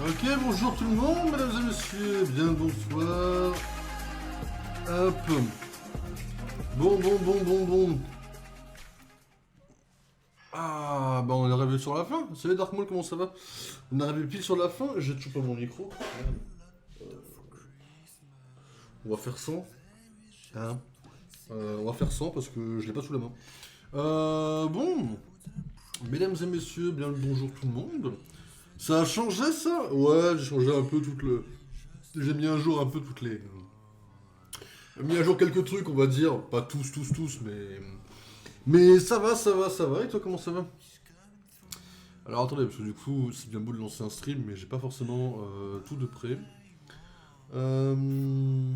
Ok, bonjour tout le monde, mesdames et messieurs, bien le bonsoir. Hop. Bon. Ah, bah on est arrivé sur la fin. Salut Dark Maul, comment ça va? On est arrivé pile sur la fin, j'ai toujours pas mon micro. On va faire 100. Hein. On va faire 100 parce que je l'ai pas sous la main. Bon. Mesdames et messieurs, bien le bonjour tout le monde. Ça a changé ça? Ouais, j'ai changé un peu toutes le... J'ai mis un jour un peu toutes les... Mis à jour quelques trucs, on va dire. Pas tous, mais... Mais ça va. Et toi, comment ça va? Alors attendez, parce que du coup, c'est bien beau de lancer un stream, mais j'ai pas forcément tout de près. Euh...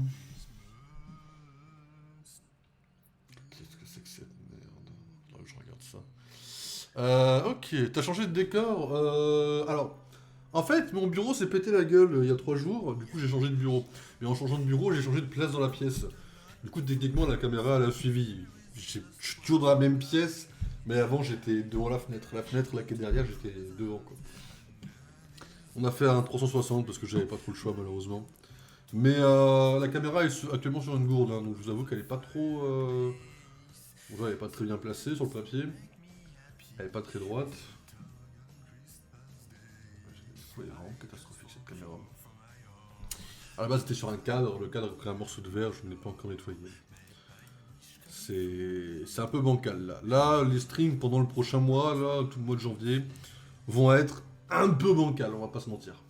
Qu'est-ce que c'est que cette merde? Ouais, je regarde ça. Ok, t'as changé de décor. Alors, en fait, mon bureau s'est pété la gueule il y a 3 jours, du coup j'ai changé de bureau. Et en changeant de bureau, j'ai changé de place dans la pièce. Du coup, techniquement, la caméra, elle a suivi. Je suis toujours dans la même pièce, mais avant, j'étais devant la fenêtre. La fenêtre, là, qui est derrière, j'étais devant, quoi. On a fait un 360 parce que j'avais pas trop le choix, malheureusement. Mais la caméra est actuellement sur une gourde, hein, donc je vous avoue qu'elle est pas trop... Bon, elle est pas très bien placée sur le papier. Elle est pas très droite. C'est vraiment catastrophique, cette caméra. À la base, c'était sur un cadre. Le cadre a pris un morceau de verre, je ne l'ai pas encore nettoyé. C'est un peu bancal là. Là, les streams pendant le prochain mois, là, tout le mois de janvier, vont être un peu bancal, on va pas se mentir.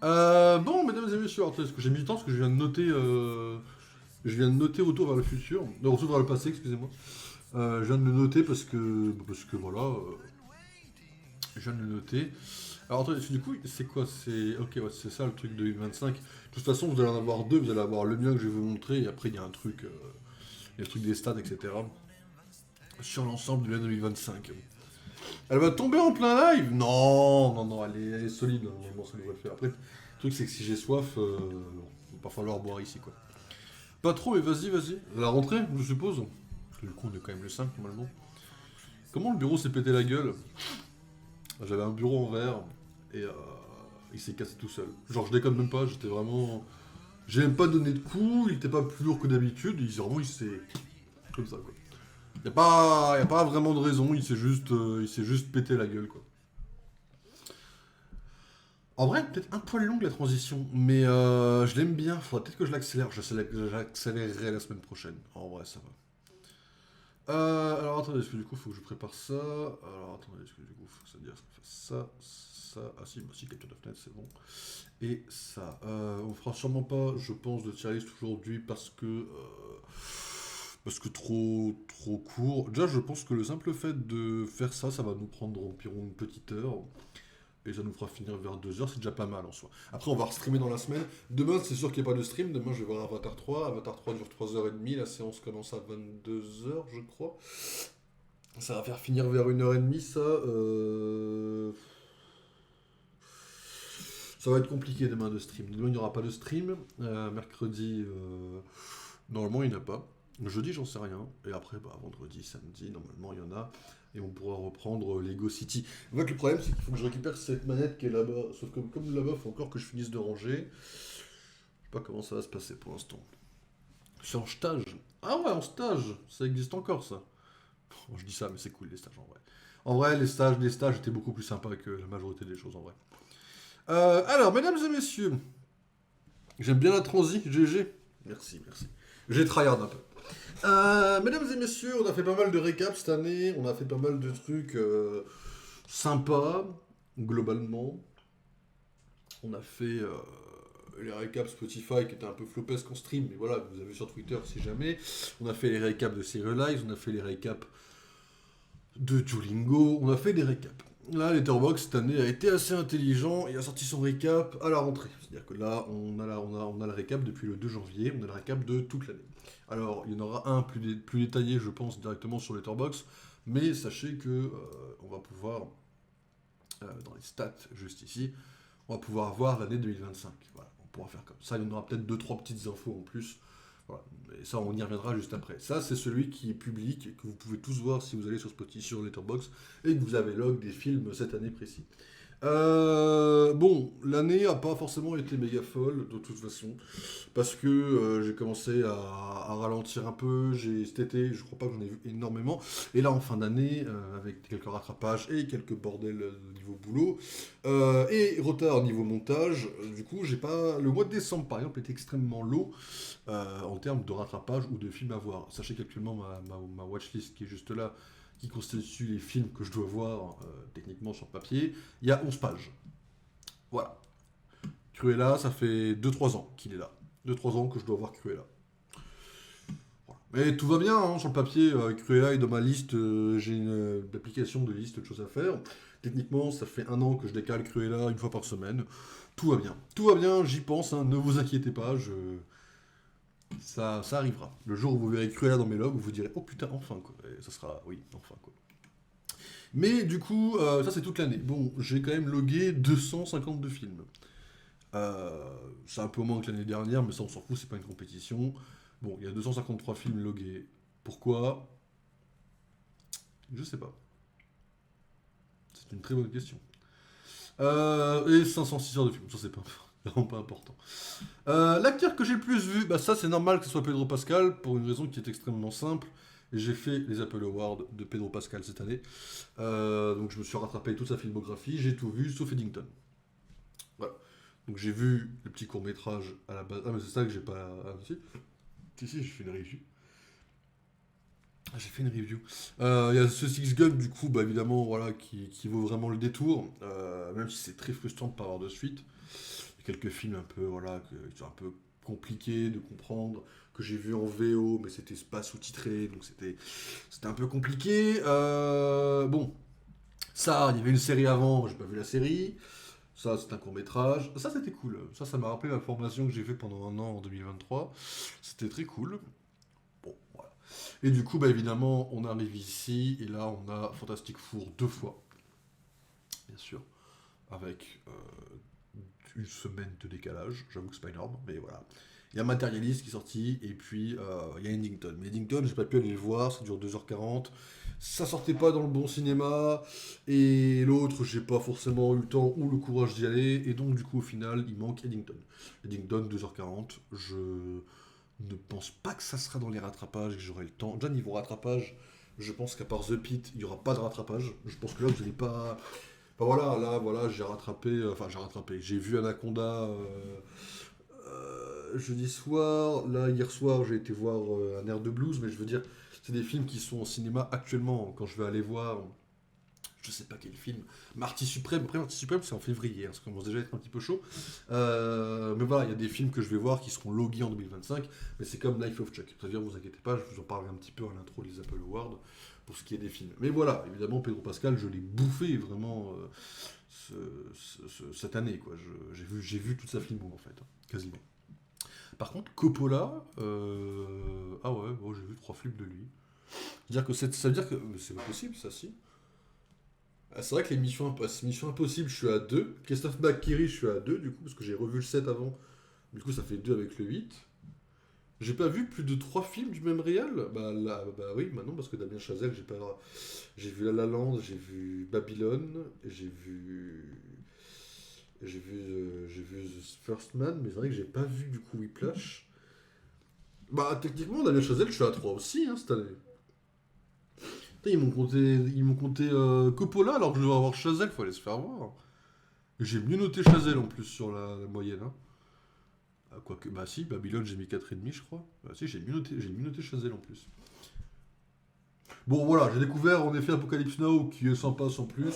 Bon, mesdames et messieurs, alors, est-ce que j'ai mis du temps parce que je viens de noter, retour vers le futur, non, retour vers le passé, excusez-moi. Je viens de le noter parce que voilà, je viens de le noter. Alors attendez, du coup, c'est quoi? C'est ok, ouais, c'est ça le truc de 2025. De toute façon, vous allez en avoir deux. Vous allez avoir le mien que je vais vous montrer et après il y a un truc, il y a le truc des stats, etc. Sur l'ensemble de l'année 2025. Elle va tomber en plein live? Non, elle est solide, hein, normalement ça devrait le faire. Après, le truc c'est que si j'ai soif, il va pas falloir boire ici quoi. Pas trop, mais vas-y. La rentrée, je suppose. Parce que du coup, on est quand même le 5 normalement. Comment le bureau s'est pété la gueule? J'avais un bureau en verre et il s'est cassé tout seul. Genre, je déconne même pas, j'étais vraiment. J'ai même pas donné de coups, il était pas plus lourd que d'habitude, il s'est. Comme ça quoi. Y a pas vraiment de raison, il s'est juste pété la gueule quoi. En vrai, peut-être un poil longue la transition, mais je l'aime bien, faudrait peut-être que je l'accélère, j'accélérerai la semaine prochaine. En vrai, ça va. Alors attendez, est-ce que du coup faut que je prépare ça? Alors attendez, est-ce que du coup faut que ça dire qu'on fasse ça, ah si, bah si, capture de fenêtre, c'est bon. Et ça, on fera sûrement pas, je pense, de tier list aujourd'hui parce que trop court. Déjà, je pense que le simple fait de faire ça, ça va nous prendre environ une petite heure. Et ça nous fera finir vers 2 heures, c'est déjà pas mal en soi. Après, on va restreamer dans la semaine. Demain, c'est sûr qu'il n'y a pas de stream. Demain, je vais voir Avatar 3. Avatar 3 dure 3h30. La séance commence à 22h, je crois. Ça va faire finir vers 1h30, ça. Ça va être compliqué demain de stream. Demain, il n'y aura pas de stream. Mercredi, normalement, il n'y en a pas. Jeudi, j'en sais rien. Et après, bah, vendredi, samedi, normalement, il y en a. Et on pourra reprendre Lego City. En fait, le problème, c'est qu'il faut que je récupère cette manette qui est là-bas. Sauf que comme là-bas, il faut encore que je finisse de ranger. Je sais pas comment ça va se passer pour l'instant. Je suis en stage. Ah ouais, en stage. Ça existe encore, ça. Bon, je dis ça, mais c'est cool, les stages, en vrai. En vrai, les stages étaient beaucoup plus sympas que la majorité des choses, en vrai. Alors, mesdames et messieurs, j'aime bien la transi, GG. Merci. J'ai tryhard un peu. Mesdames et messieurs, on a fait pas mal de récaps cette année, on a fait pas mal de trucs sympas, globalement. On a fait les récaps Spotify qui étaient un peu flopesques en stream, mais voilà, vous avez vu sur Twitter si jamais. On a fait les récaps de Serialize, on a fait les récaps de Duolingo, on a fait des récaps. Là, Letterboxd cette année a été assez intelligent et a sorti son récap à la rentrée. C'est-à-dire que là, on a le récap depuis le 2 janvier, on a le récap de toute l'année. Alors, il y en aura un plus détaillé, je pense, directement sur Letterboxd, mais sachez que on va pouvoir, dans les stats juste ici, on va pouvoir voir l'année 2025. Voilà, on pourra faire comme ça. Il y en aura peut-être 2-3 petites infos en plus. Voilà. Et ça, on y reviendra juste après. Ça, c'est celui qui est public, que vous pouvez tous voir si vous allez sur Spotify, sur Letterboxd, et que vous avez log des films cette année précis. Bon, l'année a pas forcément été méga folle de toute façon, parce que j'ai commencé à ralentir un peu. Cet été, je crois pas que j'en ai vu énormément. Et là, en fin d'année, avec quelques rattrapages et quelques bordels niveau boulot, et retard niveau montage, du coup, j'ai pas. Le mois de décembre, par exemple, était extrêmement low en termes de rattrapage ou de films à voir. Sachez qu'actuellement, ma watchlist qui est juste là, qui constitue les films que je dois voir techniquement sur papier, il y a 11 pages. Voilà. Cruella, ça fait 2-3 ans qu'il est là. 2-3 ans que je dois voir Cruella. Voilà. Mais tout va bien hein, sur le papier. Cruella est dans ma liste. J'ai une application de liste de choses à faire. Techniquement, ça fait 1 an que je décale Cruella une fois par semaine. Tout va bien. Tout va bien, j'y pense. Hein, ne vous inquiétez pas. Ça arrivera. Le jour où vous verrez Cruella dans mes logs, vous vous direz oh putain, enfin quoi. Et ça sera, oui, enfin quoi. Mais du coup, ça c'est toute l'année. Bon, j'ai quand même logué 252 films. C'est un peu moins que l'année dernière, mais ça on s'en fout, c'est pas une compétition. Bon, il y a 253 films logués. Pourquoi? Je sais pas. C'est une très bonne question. Et 506 heures de film, ça c'est pas vraiment pas important. L'acteur que j'ai le plus vu, bah ça c'est normal que ce soit Pedro Pascal, pour une raison qui est extrêmement simple. J'ai fait les Apple Awards de Pedro Pascal cette année. Donc je me suis rattrapé toute sa filmographie, j'ai tout vu, sauf Eddington. Voilà. Donc j'ai vu le petit court-métrage à la base. Ah mais c'est ça que j'ai pas... Ah si, si, j'ai fait une review. Ah, j'ai fait une review. Il y a ce Six Gun, du coup, bah, évidemment, voilà, qui vaut vraiment le détour, même si c'est très frustrant de pas avoir de suite. Il y a quelques films un peu, voilà, qui sont un peu compliqués de comprendre, que j'ai vu en VO, mais c'était pas sous-titré, donc c'était un peu compliqué. Bon, ça, il y avait une série avant, j'ai pas vu la série. Ça, c'est un court-métrage. Ça, c'était cool. Ça m'a rappelé la formation que j'ai fait pendant 1 an en 2023. C'était très cool. Bon, voilà. Et du coup, bah, évidemment, on arrive ici, et là, on a Fantastic Four 2 fois, bien sûr, avec une semaine de décalage. J'avoue que c'est pas énorme, mais voilà. Il y a Materialist qui est sorti, et puis il y a Eddington. Mais Eddington, j'ai pas pu aller le voir, ça dure 2h40. Ça sortait pas dans le bon cinéma, et l'autre, j'ai pas forcément eu le temps ou le courage d'y aller, et donc du coup, au final, il manque Eddington. Eddington, 2h40, je ne pense pas que ça sera dans les rattrapages, que j'aurai le temps. Déjà, niveau rattrapage, je pense qu'à part The Pit, il n'y aura pas de rattrapage. Je pense que là, vous n'allez pas... Enfin voilà, là, voilà, j'ai rattrapé... Enfin, j'ai rattrapé. J'ai vu Anaconda jeudi soir. Là, hier soir, j'ai été voir un air de blues, mais je veux dire, c'est des films qui sont au cinéma actuellement. Quand je vais aller voir je sais pas quel film. Marty Suprême, après Marty Suprême c'est en février, hein, ça commence déjà à être un petit peu chaud. Mais voilà, il y a des films que je vais voir qui seront logués en 2025, mais c'est comme Life of Chuck. C'est-à-dire, vous inquiétez pas, je vous en parlerai un petit peu à l'intro des Apple Awards pour ce qui est des films. Mais voilà, évidemment, Pedro Pascal, je l'ai bouffé vraiment cette année, quoi. J'ai vu toute sa filmo en fait, hein, quasiment. Par contre, Coppola, ah ouais, bon, j'ai vu 3 films de lui. C'est-à-dire que ça veut dire que c'est pas possible, ça, si. Ah, c'est vrai que les Missions Impossibles, je suis à 2. Christophe McQuarrie, je suis à 2 du coup, parce que j'ai revu le 7 avant. Du coup, ça fait 2 avec le 8. J'ai pas vu plus de 3 films du même réal. Bah, là, bah oui, maintenant, parce que Damien Chazelle, j'ai pas. J'ai vu La La Land, j'ai vu Babylone, j'ai vu. J'ai vu The First Man, mais c'est vrai que j'ai pas vu du coup Whiplash. Bah, techniquement, Damien Chazelle, je suis à 3 aussi, hein, cette année. Putain, ils m'ont compté Coppola alors que je devrais avoir Chazelle, faut aller se faire voir. J'ai mieux noté Chazelle en plus sur la moyenne. Hein. Ah, quoique, bah si, Babylone j'ai mis 4,5 je crois. Bah si, j'ai mieux noté Chazelle en plus. Bon voilà, j'ai découvert en effet Apocalypse Now qui est sympa sans plus.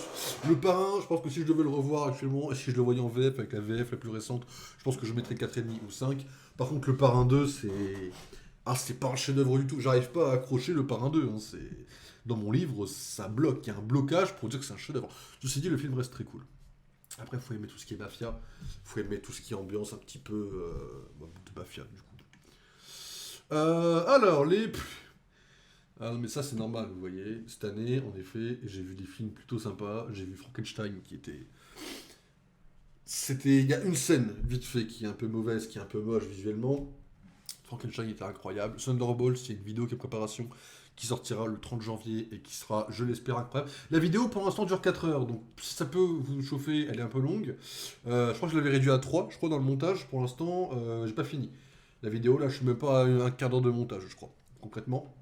Le Parrain, je pense que si je devais le revoir actuellement, et si je le voyais en VF avec la VF la plus récente, je pense que je mettrais 4,5 ou 5. Par contre, Le Parrain 2, c'est. Ah, c'est pas un chef-d'œuvre du tout. J'arrive pas à accrocher Le Parrain 2. Hein. Dans mon livre, ça bloque. Il y a un blocage pour dire que c'est un chef-d'œuvre. Ceci dit, le film reste très cool. Après, il faut aimer tout ce qui est mafia. Il faut aimer tout ce qui est ambiance un petit peu de mafia, du coup. Alors, les. Ah non, mais ça, c'est normal, vous voyez. Cette année, en effet, j'ai vu des films plutôt sympas. J'ai vu Frankenstein qui était. C'était. Il y a une scène, vite fait, qui est un peu mauvaise, qui est un peu moche visuellement. Frankenstein était incroyable. Thunderbolts, c'est une vidéo qui est préparation qui sortira le 30 janvier et qui sera, je l'espère, incroyable. La vidéo pour l'instant dure 4 heures, donc si ça peut vous chauffer, elle est un peu longue. Je crois que je l'avais réduit à 3, je crois, dans le montage. Pour l'instant, j'ai pas fini. La vidéo, là, je suis même pas à un quart d'heure de montage, je crois. Concrètement,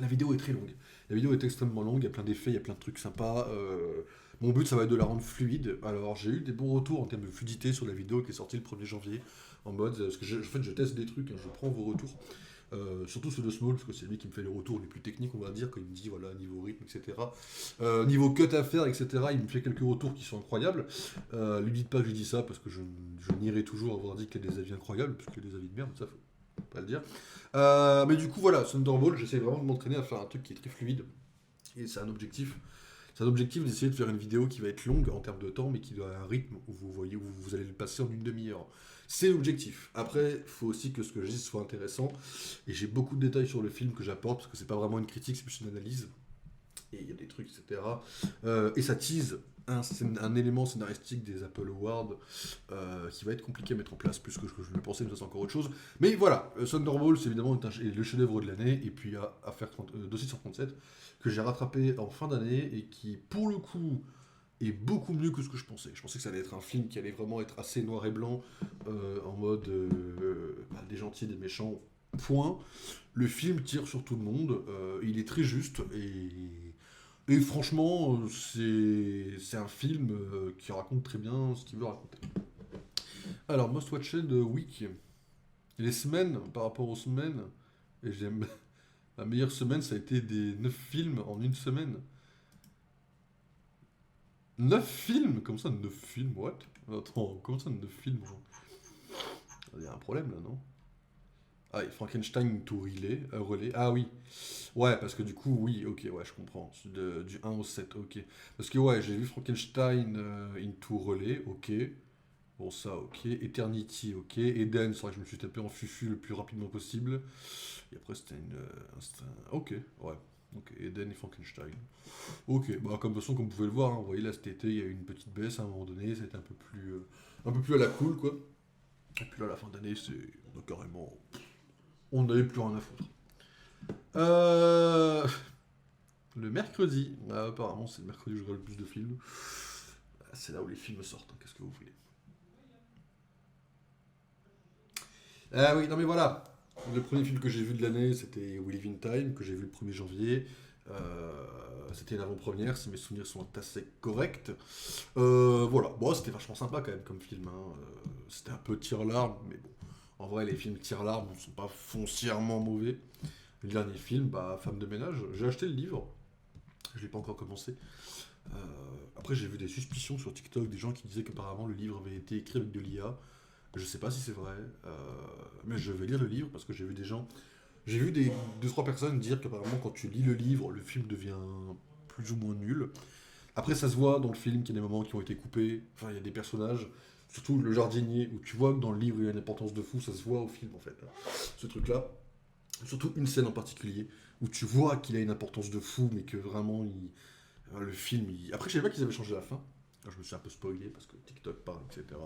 la vidéo est très longue. La vidéo est extrêmement longue, il y a plein d'effets, il y a plein de trucs sympas. Mon but, ça va être de la rendre fluide. Alors, j'ai eu des bons retours en termes de fluidité sur la vidéo qui est sortie le 1er janvier. En mode, parce que en fait, je teste des trucs, hein, je prends vos retours. Surtout ceux de Small, parce que c'est lui qui me fait les retours les plus techniques, on va dire, quand il me dit, voilà, niveau rythme, etc. Niveau cut à faire, etc. Il me fait quelques retours qui sont incroyables. Lui dites pas que je dis ça, parce que je nierai toujours avoir dit qu'il y a des avis incroyables, parce qu'il y a des avis de merde, ça faut pas le dire. Mais du coup, voilà, Thunderbolt, j'essaie vraiment de m'entraîner à faire un truc qui est très fluide. Et c'est un objectif. C'est un objectif d'essayer de faire une vidéo qui va être longue en termes de temps, mais qui doit avoir un rythme où vous voyez, où vous allez le passer en une demi-heure. C'est l'objectif. Après, il faut aussi que ce que je dise soit intéressant. Et j'ai beaucoup de détails sur le film que j'apporte, parce que c'est pas vraiment une critique, c'est plus une analyse. Et il y a des trucs, etc. Et ça tease un élément scénaristique des Apple Awards qui va être compliqué à mettre en place, plus que je le pensais, mais ça c'est encore autre chose. Mais voilà, Thunderbolt, c'est évidemment le chef-d'œuvre de l'année, et puis à faire Dossier 137, que j'ai rattrapé en fin d'année, et qui, pour le coup, est beaucoup mieux que ce que je pensais. Je pensais que ça allait être un film qui allait vraiment être assez noir et blanc, en mode des gentils, des méchants, point. Le film tire sur tout le monde, il est très juste, et franchement, c'est un film qui raconte très bien ce qu'il veut raconter. Alors, Most Watched Week. Les semaines, par rapport aux semaines, et j'aime. La meilleure semaine, ça a été des 9 films en une semaine. 9 films? Comme ça, 9 films, what? Attends, comment ça, 9 films? Il y a un problème là, non? Ah, et Frankenstein to relay, relais. Ah oui. Ouais, parce que du coup, oui, ok, ouais, je comprends. Du 1 au 7, ok. Parce que ouais, j'ai vu Frankenstein into relais, ok. Bon, ça, ok. Eternity, ok. Eden, c'est vrai que je me suis tapé en fufu le plus rapidement possible. Et après, c'était ok, ouais. Ok, Eden et Frankenstein. Ok, bah comme de toute façon, comme vous pouvez le voir, hein, vous voyez là cet été, il y a eu une petite baisse à un moment donné, c'était un peu plus à la cool, quoi. Et puis là, à la fin d'année, on a carrément, on n'avait plus rien à foutre. Euh, le mercredi, apparemment c'est le mercredi où je regarde le plus de films. C'est là où les films sortent, hein, qu'est-ce que vous voulez. Ah oui, non mais voilà. Le premier film que j'ai vu de l'année, c'était We Live in Time, que j'ai vu le 1er janvier. C'était une avant-première, si mes souvenirs sont assez corrects. Voilà, bon, c'était vachement sympa quand même comme film, hein. C'était un peu tire-larme, mais bon. En vrai, les films tire-larme ne sont pas foncièrement mauvais. Le dernier film, bah, Femme de ménage, j'ai acheté le livre, je l'ai pas encore commencé. Euh, Après, j'ai vu des suspicions sur TikTok, des gens qui disaient qu'apparemment le livre avait été écrit avec de l'IA. Je sais pas si c'est vrai, mais je vais lire le livre parce que j'ai vu des gens. J'ai vu deux, trois personnes dire qu'apparemment, quand tu lis le livre, le film devient plus ou moins nul. Après, ça se voit dans le film qu'il y a des moments qui ont été coupés. Enfin, il y a des personnages, surtout le jardinier, où tu vois que dans le livre il y a une importance de fou, ça se voit au film en fait, hein. Ce truc-là. Surtout une scène en particulier, où tu vois qu'il a une importance de fou, mais que vraiment, le film. Après, je savais pas qu'ils avaient changé la fin. Je me suis un peu spoilé parce que TikTok parle, etc.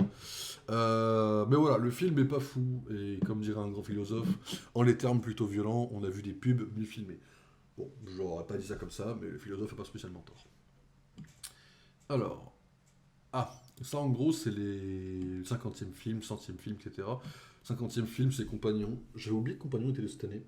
Mais voilà, le film est pas fou, et comme dirait un grand philosophe, en les termes plutôt violents, on a vu des pubs mieux filmés. Bon, j'aurais pas dit ça comme ça, mais le philosophe n'a pas spécialement tort. Alors, ça en gros, c'est les 50e film, 100e film, etc. 50e film, c'est Compagnon. J'avais oublié que Compagnon était de cette année.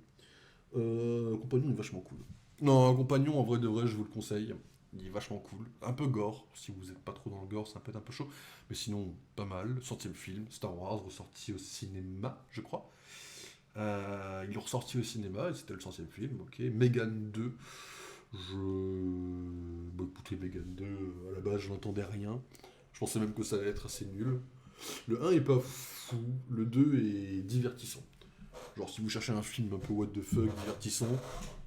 Compagnon est vachement cool. Non, un Compagnon, en vrai de vrai, je vous le conseille. Il est vachement cool. Un peu gore, si vous n'êtes pas trop dans le gore, ça peut être un peu chaud. Mais sinon, pas mal. Centième film, Star Wars, ressorti au cinéma, je crois. Il est ressorti au cinéma, et c'était le centième film, ok. Megan 2. Bah écoutez, Megan 2, à la base, je n'entendais rien. Je pensais même que ça allait être assez nul. Le un est pas fou, le 2 est divertissant. Genre, si vous cherchez un film un peu what the fuck, divertissant,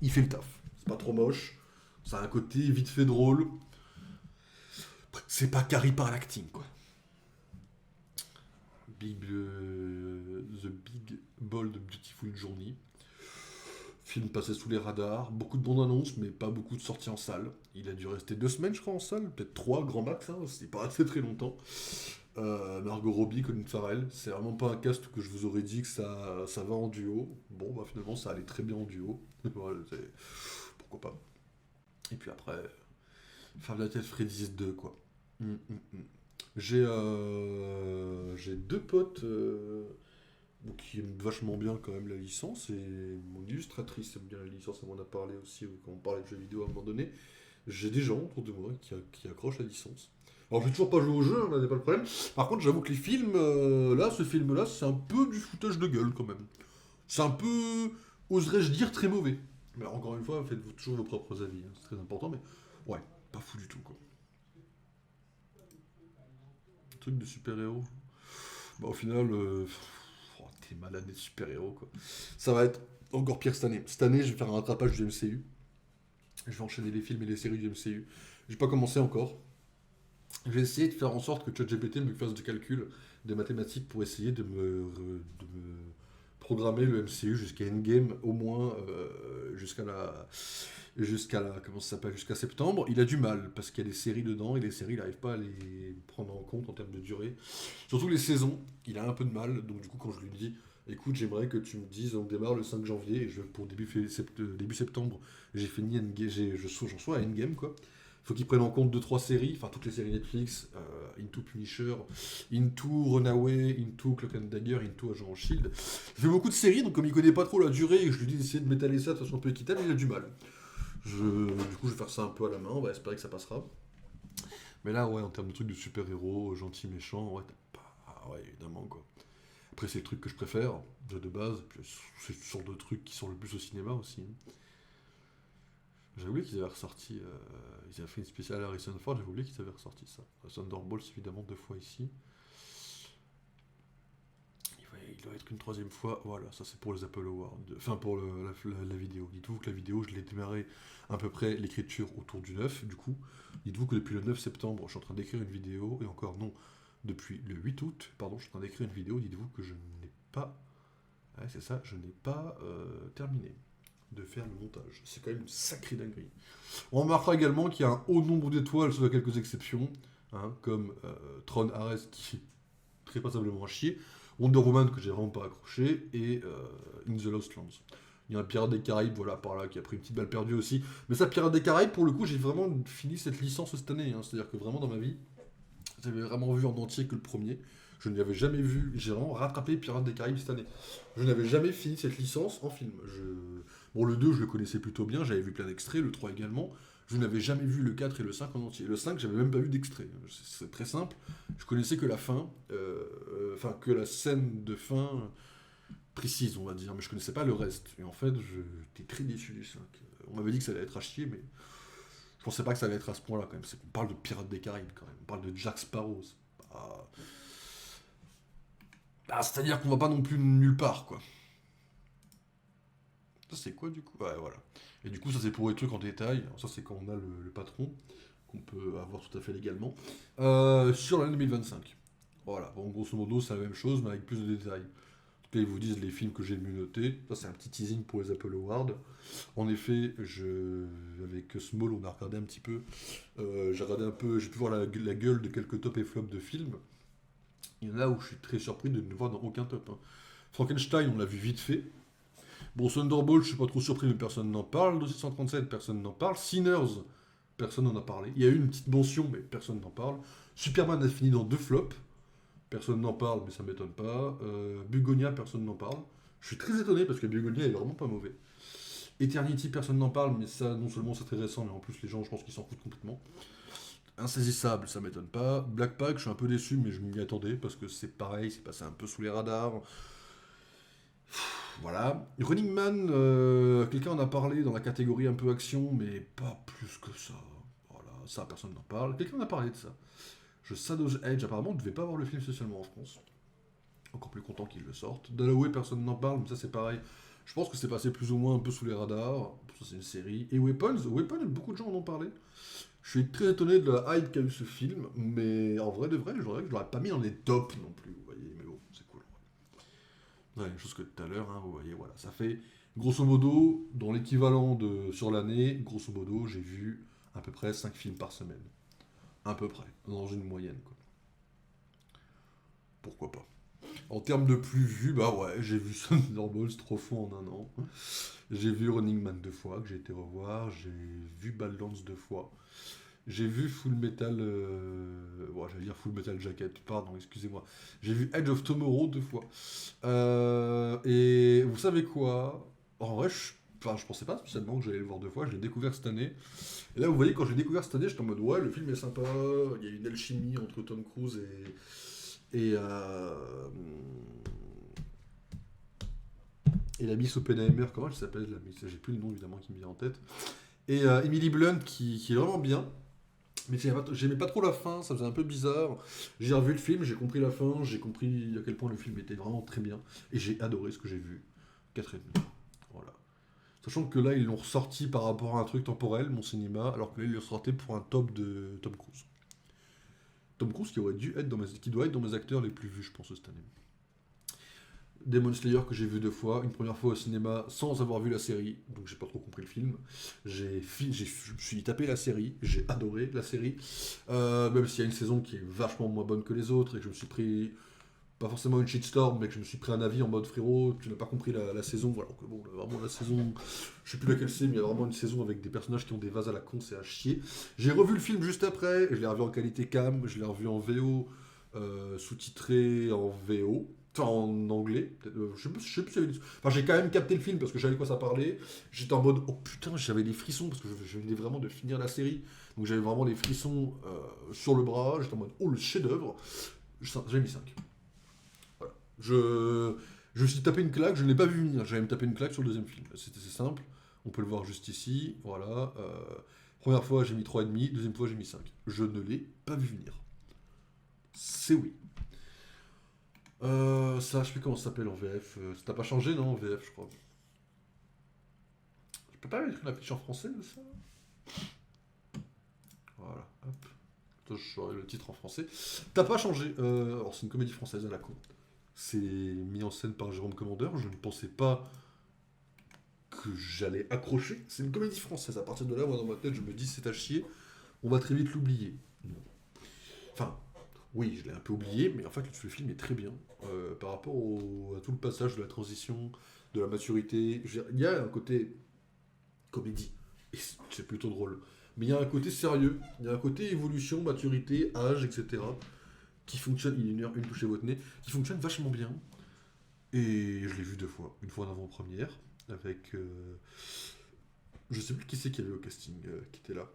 il fait le taf. C'est pas trop moche. Ça a un côté vite fait drôle. C'est pas carré par l'acting, quoi. The Big Bold Beautiful Journey. Film passé sous les radars. Beaucoup de bandes annonces, mais pas beaucoup de sorties en salle. Il a dû rester 2 semaines, je crois, en salle. Peut-être 3, grand max. Hein. C'est pas assez très longtemps. Margot Robbie, Colin Farrell. C'est vraiment pas un cast que je vous aurais dit que ça va en duo. Bon, bah finalement, ça allait très bien en duo. Voilà, pourquoi pas. Et puis après, Five Nights at Freddy's 2, quoi. J'ai deux potes qui aiment vachement bien quand même la licence, et mon illustratrice aime bien la licence, elle m'en a parlé aussi quand on parlait de jeux vidéo à un moment donné. J'ai des gens autour de moi qui accrochent la licence. Alors j'ai toujours pas joué au jeu, là n'est pas le problème. Par contre j'avoue que les films, là, ce film-là, c'est un peu du foutage de gueule quand même. C'est un peu, oserais-je dire, très mauvais. Mais encore une fois, faites-vous toujours vos propres avis, hein, c'est très important, mais ouais, pas fou du tout quoi. Truc de super-héros. Bah, au final, t'es malade des super-héros, quoi. Ça va être encore pire cette année. Cette année, je vais faire un rattrapage du MCU. Je vais enchaîner les films et les séries du MCU. J'ai pas commencé encore. Je vais essayer de faire en sorte que ChatGPT me fasse des calculs, des mathématiques pour essayer de me programmer le MCU jusqu'à Endgame, au moins comment ça s'appelle, jusqu'à septembre. Il a du mal parce qu'il y a des séries dedans et les séries, il n'arrive pas à les prendre en compte en termes de durée. Surtout les saisons, il a un peu de mal. Donc du coup, quand je lui dis, écoute, j'aimerais que tu me dises, on démarre le 5 janvier et pour début septembre, j'ai fini Endgame, j'en sois à Endgame quoi. Faut qu'ils prennent en compte deux trois séries, enfin toutes les séries Netflix, Into Punisher, Into Runaway, Into Cloak and Dagger, Into Agent Shield. Il fait beaucoup de séries, donc comme il connaît pas trop la durée et que je lui dis d'essayer de m'étaler ça de façon un peu équitable, il a du mal. Du coup, je vais faire ça un peu à la main, on va espérer que ça passera. Mais là, ouais, en termes de trucs de super-héros, gentil, méchant, ouais, t'as pas. Ah ouais, évidemment, quoi. Après, c'est le truc que je préfère, de base, puis c'est ce genre de trucs qui sont le plus au cinéma aussi. J'avais oublié qu'ils avaient ressorti. Ils avaient fait une spéciale Harrison Ford, j'avais oublié qu'ils avaient ressorti ça. Thunderbolts, évidemment, deux fois ici. Il doit être une troisième fois. Voilà, ça c'est pour les Apple Awards. Enfin, pour la vidéo. Dites-vous que la vidéo, je l'ai démarré à peu près l'écriture autour du 9. Du coup, dites-vous que depuis le 9 septembre, je suis en train d'écrire une vidéo. Et encore non, depuis le 8 août, pardon, je suis en train d'écrire une vidéo. Dites-vous que je n'ai pas. Ouais, c'est ça, je n'ai pas terminé de faire le montage. C'est quand même une sacrée dinguerie. On remarquera également qu'il y a un haut nombre d'étoiles, sauf à quelques exceptions, hein, comme Tron Ares qui est très passablement à chier, Wonder Woman que j'ai vraiment pas accroché, et In the Lost Lands. Il y a un Pirate des Caraïbes, voilà, par là, qui a pris une petite balle perdue aussi. Mais ça, Pirate des Caraïbes, pour le coup, j'ai vraiment fini cette licence cette année. Hein. C'est-à-dire que vraiment, dans ma vie, j'avais vraiment vu en entier que le premier. Je ne l'avais jamais vu. J'ai vraiment rattrapé Pirates des Caraïbes cette année. Je n'avais jamais fini cette licence en film. Bon, le 2, je le connaissais plutôt bien. J'avais vu plein d'extraits. Le 3 également. Je n'avais jamais vu le 4 et le 5 en entier. Le 5, j'avais même pas vu d'extrait. C'est très simple. Je connaissais que la fin. Enfin, que la scène de fin précise, on va dire. Mais je connaissais pas le reste. Et en fait, j'étais très déçu du 5. On m'avait dit que ça allait être à chier, mais je pensais pas que ça allait être à ce point-là quand même. On parle de Pirates des Caraïbes quand même. On parle de Jack Sparrow. C'est-à-dire qu'on va pas non plus nulle part, quoi. Ça, c'est quoi, du coup? Ouais, voilà. Et du coup, ça, c'est pour les trucs en détail. Alors, ça, c'est quand on a le patron, qu'on peut avoir tout à fait légalement. Sur l'année 2025. Voilà. Bon, grosso modo, c'est la même chose, mais avec plus de détails. En tout cas, ils vous disent les films que j'ai le mieux notés. Ça, c'est un petit teasing pour les Apple Awards. En effet, avec Small, on a regardé un petit peu. J'ai regardé un peu, j'ai pu voir la gueule de quelques top et flops de films. Il y en a où je suis très surpris de ne voir dans aucun top. Hein. Frankenstein, on l'a vu vite fait. Bon, Thunderbolt, je suis pas trop surpris, mais personne n'en parle. Dossier 137, personne n'en parle. Sinners, personne n'en a parlé. Il y a eu une petite mention, mais personne n'en parle. Superman a fini dans 2 flops. Personne n'en parle, mais ça m'étonne pas. Bugonia, personne n'en parle. Je suis très étonné parce que Bugonia est vraiment pas mauvais. Eternity, personne n'en parle, mais ça, non seulement c'est très récent, mais en plus les gens, je pense qu'ils s'en foutent complètement. Insaisissable, ça m'étonne pas. Black Pack, je suis un peu déçu, mais je m'y attendais parce que c'est pareil, c'est passé un peu sous les radars. Voilà. Running Man, quelqu'un en a parlé dans la catégorie un peu action, mais pas plus que ça. Voilà, ça, personne n'en parle. Quelqu'un en a parlé de ça. Shadow's Edge, apparemment, ne devait pas avoir le film spécialement en France. Encore plus content qu'ils le sortent. Dalloway, personne n'en parle, mais ça, c'est pareil. Je pense que c'est passé plus ou moins un peu sous les radars. Ça, c'est une série. Et Weapons, beaucoup de gens en ont parlé. Je suis très étonné de la hype qu'a eu ce film, mais en vrai de vrai, je l'aurais pas mis dans les tops non plus, vous voyez, mais bon, c'est cool. Ouais, même chose que tout à l'heure, hein, vous voyez, voilà, ça fait, grosso modo, dans l'équivalent de sur l'année, grosso modo, j'ai vu à peu près 5 films par semaine. À peu près, dans une moyenne, quoi. Pourquoi pas. En termes de plus vus, bah ouais, j'ai vu Thunderbolts 3 fois en un an. J'ai vu Running Man 2 fois, que j'ai été revoir. J'ai vu Badlands 2 fois. J'ai vu Full Metal. Bon, j'allais dire Full Metal Jacket, pardon, excusez-moi. J'ai vu Edge of Tomorrow 2 fois. Et vous savez quoi? En vrai, enfin, je pensais pas spécialement que j'allais le voir 2 fois. Je l'ai découvert cette année. Et là, vous voyez, quand j'ai découvert cette année, j'étais en mode ouais, le film est sympa. Il y a une alchimie entre Tom Cruise et la Miss Oppenheimer. Comment elle s'appelle la Miss? J'ai plus le nom évidemment qui me vient en tête. Et Emily Blunt qui est vraiment bien. Mais j'aimais pas trop la fin, ça faisait un peu bizarre. J'ai revu le film, j'ai compris la fin, j'ai compris à quel point le film était vraiment très bien. Et j'ai adoré ce que j'ai vu. 4,5. Voilà. Sachant que là, ils l'ont ressorti par rapport à un truc temporel, mon cinéma, alors que là, ils l'ont sorti pour un top de Tom Cruise. Tom Cruise qui doit être dans mes acteurs les plus vus, je pense, cette année. Demon Slayer que j'ai vu 2 fois, une première fois au cinéma sans avoir vu la série, donc j'ai pas trop compris le film. Je me suis tapé la série, j'ai adoré la série, même s'il y a une saison qui est vachement moins bonne que les autres et que je me suis pris, pas forcément une shitstorm, mais que je me suis pris un avis en mode frérot, tu n'as pas compris la saison, alors que bon, là, vraiment la saison, je sais plus laquelle c'est, mais il y a vraiment une saison avec des personnages qui ont des vases à la con, c'est à chier. J'ai revu le film juste après, je l'ai revu en qualité cam, je l'ai revu en VO, sous-titré en VO. Enfin, en anglais, je sais plus s'il y avait Enfin, j'ai quand même capté le film parce que j'avais de quoi ça parlait. J'étais en mode, oh putain, j'avais des frissons parce que je venais vraiment de finir la série. Donc j'avais vraiment des frissons sur le bras. J'étais en mode, oh le chef-d'œuvre. J'ai mis 5. Voilà. Je me suis tapé une claque, je ne l'ai pas vu venir. J'allais me taper une claque sur le deuxième film. C'est simple. On peut le voir juste ici. Voilà. Première fois, j'ai mis 3,5. Deuxième fois, j'ai mis 5. Je ne l'ai pas vu venir. C'est oui. Ça, je sais plus comment ça s'appelle en VF. Ça t'a pas changé, non, en VF, je crois. Je peux pas mettre une affiche en français de ça? Voilà, hop. Attends, je saurai le titre en français. T'as pas changé. Alors, c'est une comédie française à la con. C'est mis en scène par Jérôme Commandeur. Je ne pensais pas que j'allais accrocher. C'est une comédie française. À partir de là, moi, dans ma tête, je me dis, c'est à chier. On va très vite l'oublier. Non. Enfin, oui, je l'ai un peu oublié, mais en fait, le film est très bien par rapport à tout le passage de la transition, de la maturité. Il y a un côté comédie, et c'est plutôt drôle. Mais il y a un côté sérieux, il y a un côté évolution, maturité, âge, etc. qui fonctionne, il est 1 heure, une touche votre nez, qui fonctionne vachement bien. Et je l'ai vu 2 fois. Une fois en avant-première, avec. Je sais plus qui c'est qui avait au casting qui était là.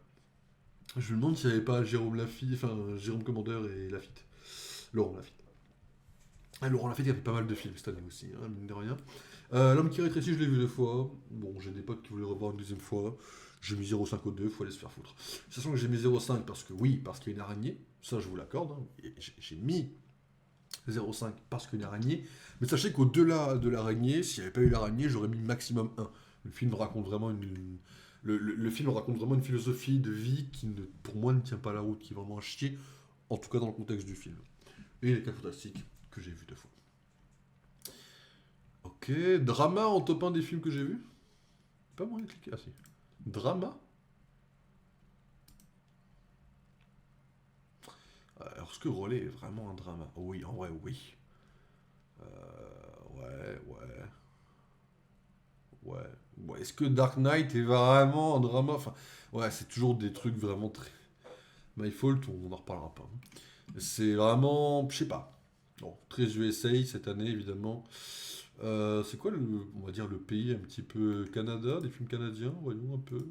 Je me demande s'il n'y avait pas Jérôme Lafitte, enfin Jérôme Commandeur et Lafitte. Laurent Lafitte. Ah, Laurent Lafitte, il a fait pas mal de films cette année aussi, hein, mine de rien. L'homme qui rétrécit, je l'ai vu 2 fois. Bon, j'ai des potes qui voulaient revoir une deuxième fois. J'ai mis 0,5 aux deux, faut aller se faire foutre. Sachant que j'ai mis 0,5 parce que oui, parce qu'il y a une araignée, ça je vous l'accorde. Hein. Et j'ai mis 0,5 parce qu'il y a une araignée. Mais sachez qu'au-delà de l'araignée, s'il n'y avait pas eu l'araignée, j'aurais mis maximum 1. Le film raconte vraiment le film raconte vraiment une philosophie de vie qui, pour moi, ne tient pas la route, qui est vraiment à chier, en tout cas dans le contexte du film. Et les cas fantastiques que j'ai vu 2 fois. Ok, drama en top 1 des films que j'ai vus. Pas moyen de cliquer. Ah si. Drama. Est-ce que Relais est vraiment un drama? Oui, en vrai, oui. Ouais, ouais. Ouais. Ouais. Est-ce que Dark Knight est vraiment un drama? Enfin, ouais, c'est toujours des trucs vraiment très. My Fault, on n'en reparlera pas. C'est vraiment. Je sais pas. Bon, très USA cette année, évidemment. C'est quoi, on va dire, le pays un petit peu Canada, des films canadiens, voyons un peu.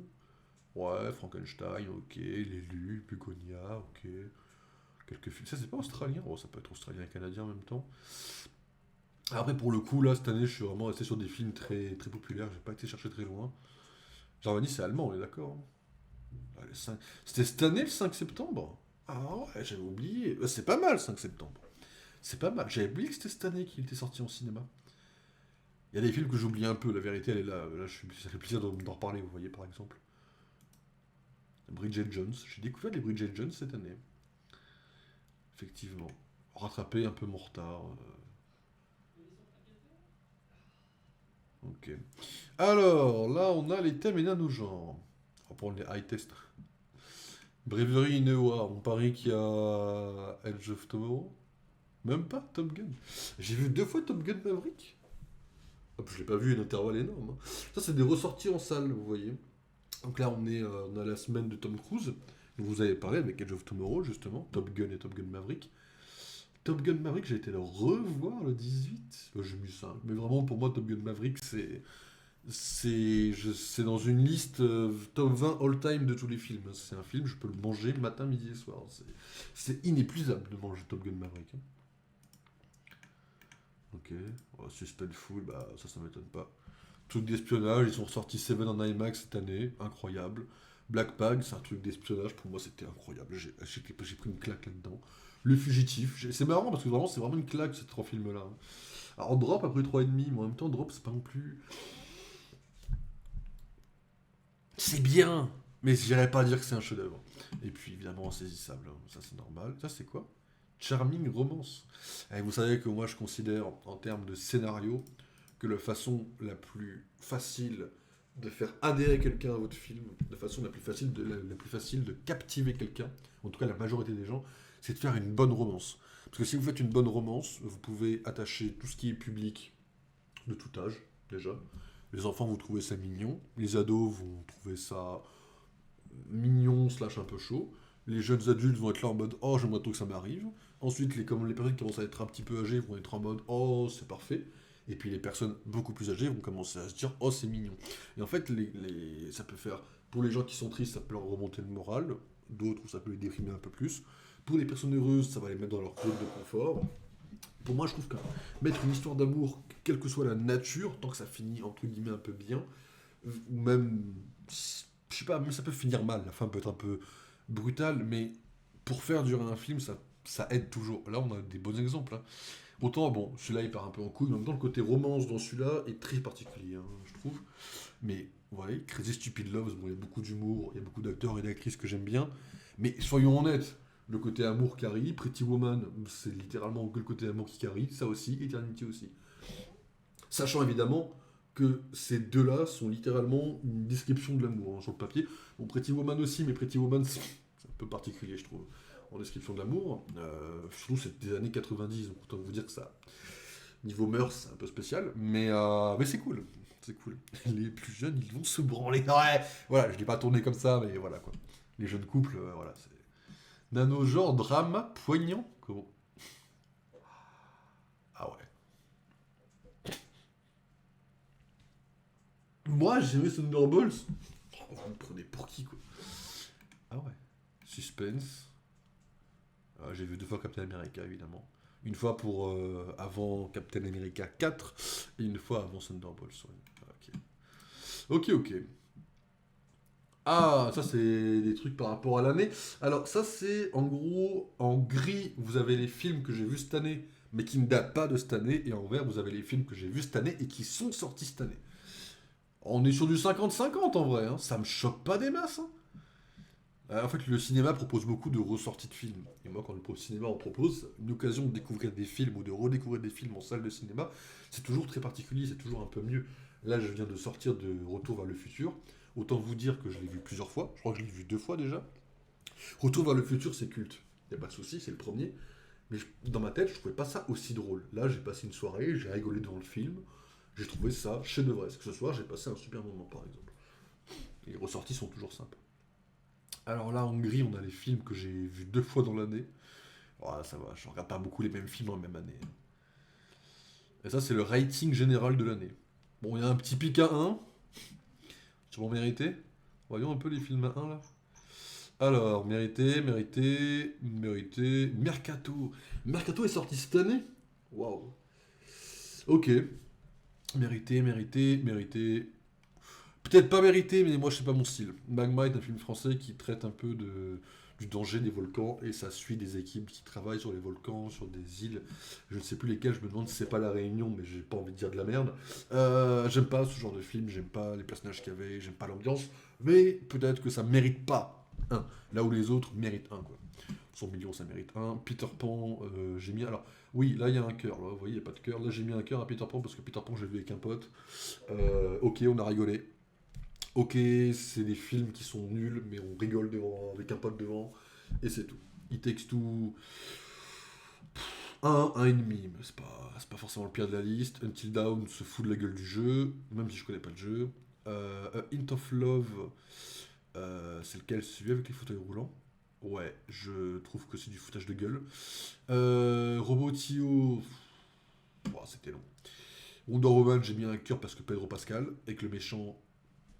Ouais, Frankenstein, ok, L'élu, Bugonia, ok. Quelques films. Ça, c'est pas australien? Oh, ça peut être australien et canadien en même temps. Après, pour le coup, là, cette année, je suis vraiment resté sur des films très, très populaires. J'ai pas été chercher très loin. Germany, c'est allemand, on est d'accord? Ah, C'était cette année, le 5 septembre? Ah ouais, j'avais oublié. C'est pas mal, 5 septembre. C'est pas mal. J'avais oublié que c'était cette année qu'il était sorti en cinéma. Il y a des films que j'oublie un peu, la vérité, elle est là. Là, ça fait plaisir d'en reparler, vous voyez, par exemple. Bridget Jones. J'ai découvert les Bridget Jones cette année. Effectivement. Rattraper un peu mon retard. Ok. Alors, là, on a les thèmes et nanos-genres. On va prendre les high tests. Bravery Inewa, on parie qu'il y a Edge of Tomorrow. Même pas Top Gun. J'ai vu 2 fois Top Gun Maverick. Hop, je l'ai pas vu à un intervalle énorme, hein. Ça, c'est des ressorties en salle, vous voyez. Donc là, on a la semaine de Tom Cruise, dont vous avez parlé avec Edge of Tomorrow, justement. Top Gun et Top Gun Maverick. Top Gun Maverick, j'ai été le revoir le 18. J'ai mis ça. Mais vraiment, pour moi, Top Gun Maverick, c'est dans une liste top 20 all-time de tous les films. C'est un film, je peux le manger matin, midi et soir. C'est inépuisable de manger Top Gun Maverick, hein. Ok. Oh, Suspenseful, bah ça m'étonne pas. Truc d'espionnage, ils ont ressorti Seven en IMAX cette année, incroyable. Black Pag, c'est un truc d'espionnage, pour moi c'était incroyable. J'ai pris une claque là-dedans. Le Fugitif, c'est marrant parce que vraiment c'est vraiment une claque ces 3 films-là, hein. Alors Drop a pris 3,5, mais en même temps Drop c'est pas non plus. C'est bien, mais j'irais pas dire que c'est un chef-d'œuvre. Et puis évidemment insaisissable, hein. Ça c'est normal. Ça c'est quoi? Charming Romance. Et vous savez que moi je considère en termes de scénario que la façon la plus facile de faire adhérer quelqu'un à votre film, la façon la plus facile de captiver quelqu'un, en tout cas la majorité des gens, c'est de faire une bonne romance. Parce que si vous faites une bonne romance, vous pouvez attacher tout ce qui est public de tout âge, déjà. Les enfants vont trouver ça mignon, les ados vont trouver ça mignon slash un peu chaud. Les jeunes adultes vont être là en mode oh j'aimerais trop que ça m'arrive. Ensuite comme les personnes qui commencent à être un petit peu âgées vont être en mode oh c'est parfait. Et puis les personnes beaucoup plus âgées vont commencer à se dire oh c'est mignon. Et en fait ça peut faire pour les gens qui sont tristes ça peut leur remonter le moral, d'autres ça peut les déprimer un peu plus. Pour les personnes heureuses ça va les mettre dans leur zone de confort. Pour moi je trouve que mettre une histoire d'amour quelle que soit la nature tant que ça finit entre guillemets un peu bien ou même je sais pas, mais ça peut finir mal, la fin peut être un peu brutale, mais pour faire durer un film, ça aide toujours. Là, on a des bons exemples, hein. Autant, bon, celui-là, il part un peu en couille, mais en même temps, le côté romance dans celui-là est très particulier, hein, je trouve. Mais, vous voyez, Crazy Stupid Love, bon, il y a beaucoup d'humour, il y a beaucoup d'acteurs et d'actrices que j'aime bien, mais soyons honnêtes, le côté amour carry, Pretty Woman, c'est littéralement que le côté amour qui carry, ça aussi, Eternity aussi. Sachant évidemment que ces deux-là sont littéralement une description de l'amour, hein, sur le papier. Bon, Pretty Woman aussi, mais Pretty Woman, c'est un peu particulier, je trouve, en description de l'amour. Surtout, c'est des années 90, donc autant vous dire que ça, niveau mœurs, c'est un peu spécial, mais c'est cool. C'est cool. Les plus jeunes, ils vont se branler. Ouais, voilà, je l'ai pas tourné comme ça, mais voilà quoi. Les jeunes couples, voilà, c'est. Nano-genre, drama, poignant. Comment? Ah ouais. Moi, j'ai aimé Thunderbolts. Oh, vous me prenez pour qui, quoi? Ah ouais. Suspense. Ah, j'ai vu 2 fois Captain America, évidemment. Une fois pour avant Captain America 4 et une fois avant Thunderbolts. Ouais. Ok. Ok. Ah, ça c'est des trucs par rapport à l'année. Alors ça c'est en gros en gris vous avez les films que j'ai vus cette année mais qui ne datent pas de cette année et en vert vous avez les films que j'ai vus cette année et qui sont sortis cette année. On est sur du 50-50 en vrai, hein. Ça me choque pas des masses, hein. En fait, le cinéma propose beaucoup de ressorties de films. Et moi, quand le cinéma en propose, une occasion de découvrir des films ou de redécouvrir des films en salle de cinéma, c'est toujours très particulier, c'est toujours un peu mieux. Là, je viens de sortir de Retour vers le futur. Autant vous dire que je l'ai vu plusieurs fois. Je crois que je l'ai vu 2 fois déjà. Retour vers le futur, c'est culte. Il n'y a pas de souci, c'est le premier. Mais dans ma tête, je trouvais pas ça aussi drôle. Là, j'ai passé une soirée, j'ai rigolé devant le film. J'ai trouvé ça chef-d'œuvre. Ce soir, j'ai passé un super moment, par exemple. Et les ressorties sont toujours sympas. Alors là, en gris, on a les films que j'ai vus 2 fois dans l'année. Voilà, ça va, je regarde pas beaucoup les mêmes films en même année. Et ça, c'est le rating général de l'année. Bon, il y a un petit pic à 1. Sûrement mérité. Voyons un peu les films à 1 là. Alors, mérité. Mercato. Mercato est sorti cette année. Waouh. Ok. Mérité. Peut-être pas mérité, mais moi, c'est pas mon style. Magma est un film français qui traite un peu du danger des volcans et ça suit des équipes qui travaillent sur les volcans, sur des îles. Je ne sais plus lesquelles, je me demande si c'est pas La Réunion, mais j'ai pas envie de dire de la merde. J'aime pas ce genre de film, j'aime pas les personnages qu'il y avait, j'aime pas l'ambiance, mais peut-être que ça mérite pas un, là où les autres méritent un, quoi. 100 millions, ça mérite un. Peter Pan, j'ai mis. Alors, oui, là, il y a un cœur. Là, vous voyez, il n'y a pas de cœur. Là, j'ai mis un cœur à Peter Pan parce que Peter Pan, j'ai vu avec un pote. Ok, on a rigolé. Ok, c'est des films qui sont nuls, mais on rigole devant, avec un pote devant, et c'est tout. It Takes Two, un et demi, mais c'est pas forcément le pire de la liste. Until Dawn se fout de la gueule du jeu, même si je connais pas le jeu. A Hint of Love, c'est lequel? Celui avec les fauteuils roulants? Ouais, je trouve que c'est du foutage de gueule. Robotio, c'était long. Wonder Woman, j'ai mis un cœur parce que Pedro Pascal, et que le méchant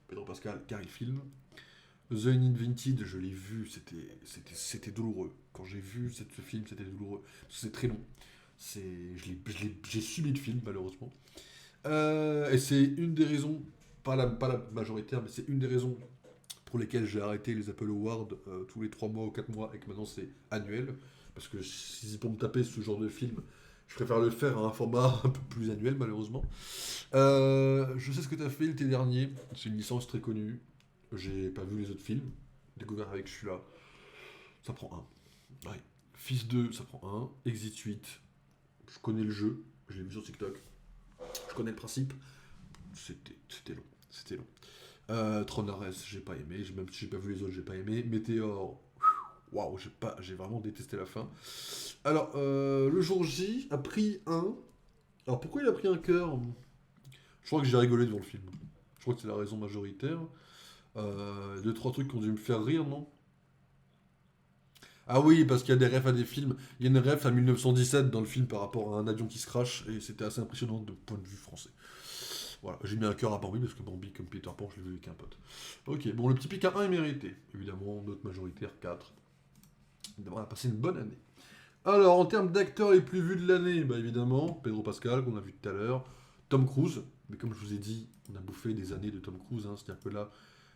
Pedro Pascal, car il filme. The Uninvented, je l'ai vu, c'était douloureux. Quand j'ai vu ce film, c'était douloureux. Parce que c'est très long. J'ai subi le film, malheureusement. Et c'est une des raisons, pas la majoritaire, mais c'est une des raisons pour lesquelles j'ai arrêté les Apple Awards tous les 3 mois ou 4 mois et que maintenant c'est annuel. Parce que si c'est pour me taper ce genre de film, je préfère le faire à un format un peu plus annuel, malheureusement. Je sais ce que tu as fait l'été dernier. C'est une licence très connue. J'ai pas vu les autres films. Découvert avec celui-là. Ça prend un. Ouais. Fils 2, ça prend un. Exit 8. Je connais le jeu. Je l'ai vu sur TikTok. Je connais le principe. C'était long. C'était long. Tron Ares, j'ai pas aimé. Même si j'ai pas vu les autres, j'ai pas aimé. Météor. Waouh, j'ai vraiment détesté la fin. Alors, le jour J a pris un. Alors, pourquoi il a pris un cœur? Je crois que j'ai rigolé devant le film. Je crois que c'est la raison majoritaire. Deux, trois trucs qui ont dû me faire rire, non? Ah oui, parce qu'il y a des refs à des films. Il y a une ref à 1917 dans le film par rapport à un avion qui se crache, et c'était assez impressionnant de point de vue français. Voilà, j'ai mis un cœur à Bambi, parce que Bambi, comme Peter Pan, je l'ai vu avec un pote. Ok, bon, le petit pic à 1 est mérité. Évidemment, notre majoritaire, 4. On a passé une bonne année. Alors, en termes d'acteurs les plus vus de l'année, bah évidemment, Pedro Pascal, qu'on a vu tout à l'heure, Tom Cruise, mais comme je vous ai dit, on a bouffé des années de Tom Cruise, hein, c'est-à-dire que là,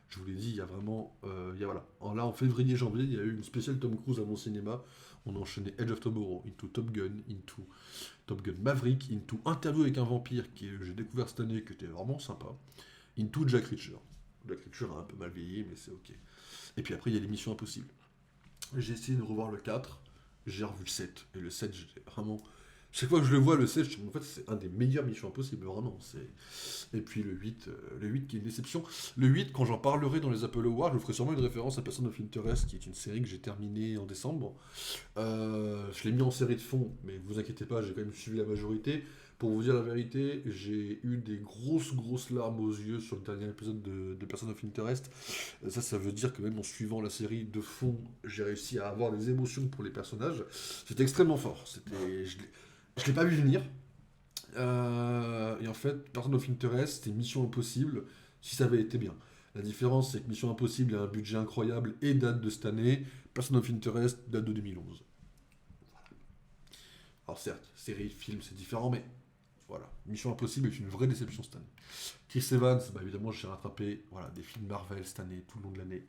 je vous l'ai dit, il y a vraiment, voilà. Là, en février-janvier, il y a eu une spéciale Tom Cruise à mon cinéma, on a enchaîné Edge of Tomorrow, Into Top Gun, Into Top Gun Maverick, Into Interview avec un vampire, que j'ai découvert cette année, qui était vraiment sympa, Into Jack Reacher. Jack Reacher a un peu mal vieilli, mais c'est ok. Et puis après, il y a l'émission Impossible. J'ai essayé de revoir le 4, j'ai revu le 7. Et le 7, j'étais vraiment. Chaque fois que je le vois, le 7, je me dis, en fait, c'est un des meilleurs Missions Impossibles, vraiment. Et puis le 8 qui est une déception. Le 8, quand j'en parlerai dans les Apple Awards, je ferai sûrement une référence à Person of Interest, qui est une série que j'ai terminée en décembre. Je l'ai mis en série de fond, mais vous inquiétez pas, j'ai quand même suivi la majorité. Pour vous dire la vérité, j'ai eu des grosses larmes aux yeux sur le dernier épisode de Person of Interest. Ça veut dire que même en suivant la série de fond, j'ai réussi à avoir des émotions pour les personnages. C'était extrêmement fort. Je l'ai pas vu venir. Et en fait, Person of Interest, c'était Mission Impossible, si ça avait été bien. La différence, c'est que Mission Impossible a un budget incroyable et date de cette année. Person of Interest date de 2011. Alors certes, série, film, c'est différent, mais voilà. Mission Impossible est une vraie déception cette année. Chris Evans, bah évidemment, j'ai rattrapé des films Marvel cette année, tout le long de l'année.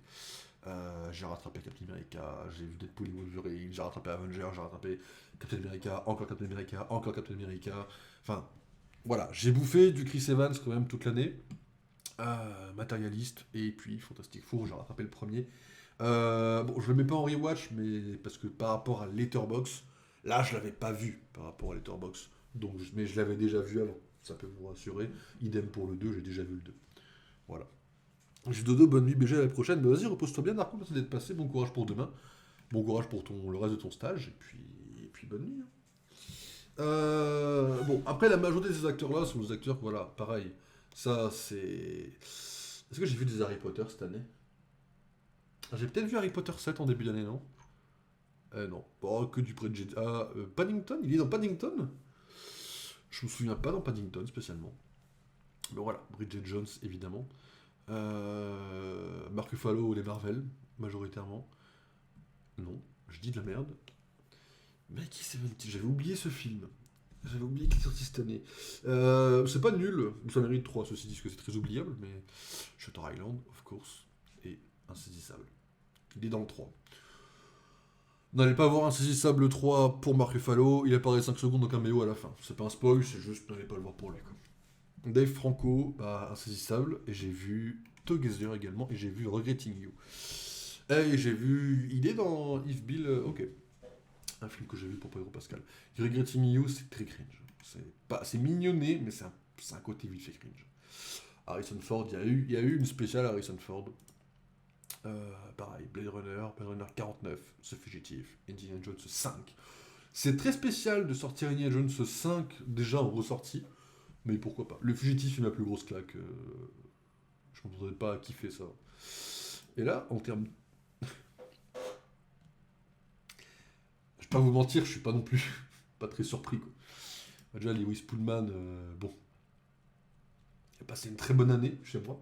J'ai rattrapé Captain America, j'ai vu Deadpool et Wolverine, j'ai rattrapé Avenger, j'ai rattrapé Captain America, encore Captain America, encore Captain America. Enfin, voilà, j'ai bouffé du Chris Evans quand même toute l'année. Matérialiste, et puis Fantastic Four, j'ai rattrapé le premier. Bon, je le mets pas en rewatch, mais parce que par rapport à Letterboxd, là, je l'avais pas vu par rapport à Letterboxd. Donc, mais je l'avais déjà vu avant, ça peut vous rassurer. Idem pour le 2, j'ai déjà vu le 2. Voilà. J'ai dodo, bonne nuit, BG, à la prochaine. Mais vas-y, repose-toi bien, Darko, merci d'être passé. Bon courage pour demain. Bon courage pour le reste de ton stage. Et puis bonne nuit, hein. Bon, après, la majorité de ces acteurs-là sont des acteurs, voilà, pareil. Ça, c'est. Est-ce que j'ai vu des Harry Potter cette année? J'ai peut-être vu Harry Potter 7 en début d'année, non? Non. Bon, que du Bridget. Paddington? Il est dans Paddington? Je me souviens pas dans Paddington spécialement. Mais voilà, Bridget Jones, évidemment. Mark Ruffalo ou les Marvel, majoritairement. Non, je dis de la merde. Mais qui c'est? J'avais oublié ce film. J'avais oublié qu'il est sorti cette année. C'est pas nul, ça mérite 3, ceci dit, que c'est très oubliable, mais Shutter Island, of course, et Insaisissable. Il est dans le 3. N'allez pas voir Insaisissable 3 pour Mark Ruffalo, il apparaît 5 secondes dans un caméo à la fin. C'est pas un spoil, c'est juste n'allez pas le voir pour lui, quoi. Dave Franco, Insaisissable, et j'ai vu Together également, et j'ai vu Regretting You. Et j'ai vu. Il est dans If Bill. Ok. Un film que j'ai vu pour Pedro Pascal. Regretting You, c'est très cringe. C'est mignonné, mais c'est un côté vite fait cringe. Harrison Ford, il y a eu une spéciale Harrison Ford. Pareil, Blade Runner 49, The Fugitive, Indiana Jones 5. C'est très spécial de sortir Indiana Jones 5 déjà en ressorti, mais pourquoi pas. Le Fugitif est ma plus grosse claque. Je ne m'entendais pas à kiffer ça. Et là, en termes. Je vais pas vous mentir, je suis pas non plus pas très surpris, quoi. Déjà, Lewis Pullman, bon, il a passé une très bonne année chez moi.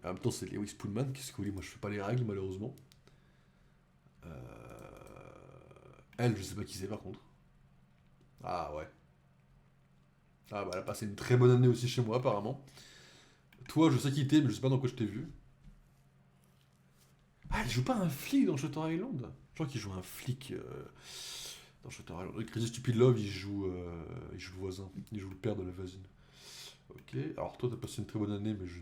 En même temps, c'est Lewis Pullman, qu'est-ce que vous voulez, moi je fais pas les règles, malheureusement. Elle, je sais pas qui c'est par contre. Ah ouais. Ah bah, elle a passé une très bonne année aussi chez moi, apparemment. Toi, je sais qui t'es, mais je sais pas dans quoi je t'ai vu. Ah, elle joue pas un flic dans Shutter Island. Je crois qu'il joue un flic dans Shutter Island. Crazy Stupid Love, il joue le voisin. Il joue le père de la voisine. Ok. Alors toi, t'as passé une très bonne année, mais je...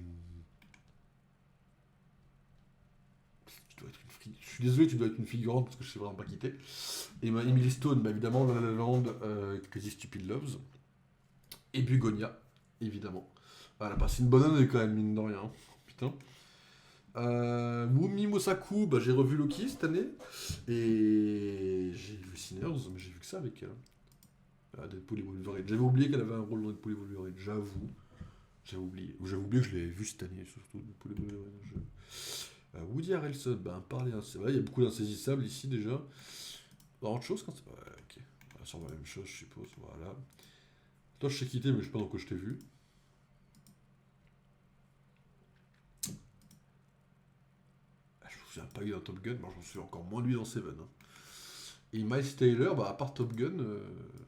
Tu dois être une je suis désolé, tu dois être une figurante parce que je sais vraiment pas qui t'es. Et Emily Stone, bah, évidemment, La La Land, Crazy Stupid Loves. Et Bugonia, évidemment. Ah, elle a passé une bonne année quand même, mine de rien. Putain. Wumi Mosaku, bah, j'ai revu Loki cette année. Et j'ai vu Sinners, mais j'ai vu que ça avec elle. Ah, Deadpool et Wolverine. J'avais oublié qu'elle avait un rôle dans Deadpool et Wolverine, j'avoue. J'avais oublié. Ou j'avais oublié que je l'avais vu cette année, surtout Deadpool et Wolverine. Woody Harrelson, bah, parler, hein, c'est vrai, il y a beaucoup d'insaisissables ici déjà. Dans autre chose quand c'est. Ouais, ok. On va sur la même chose, je suppose. Voilà. Toi, je sais quitter, mais je sais pas dans quoi je t'ai vu. Ah, je me souviens pas lui dans Top Gun, mais je m'en souviens encore moins de lui dans Seven, hein. Et Miles Taylor, bah, à part Top Gun,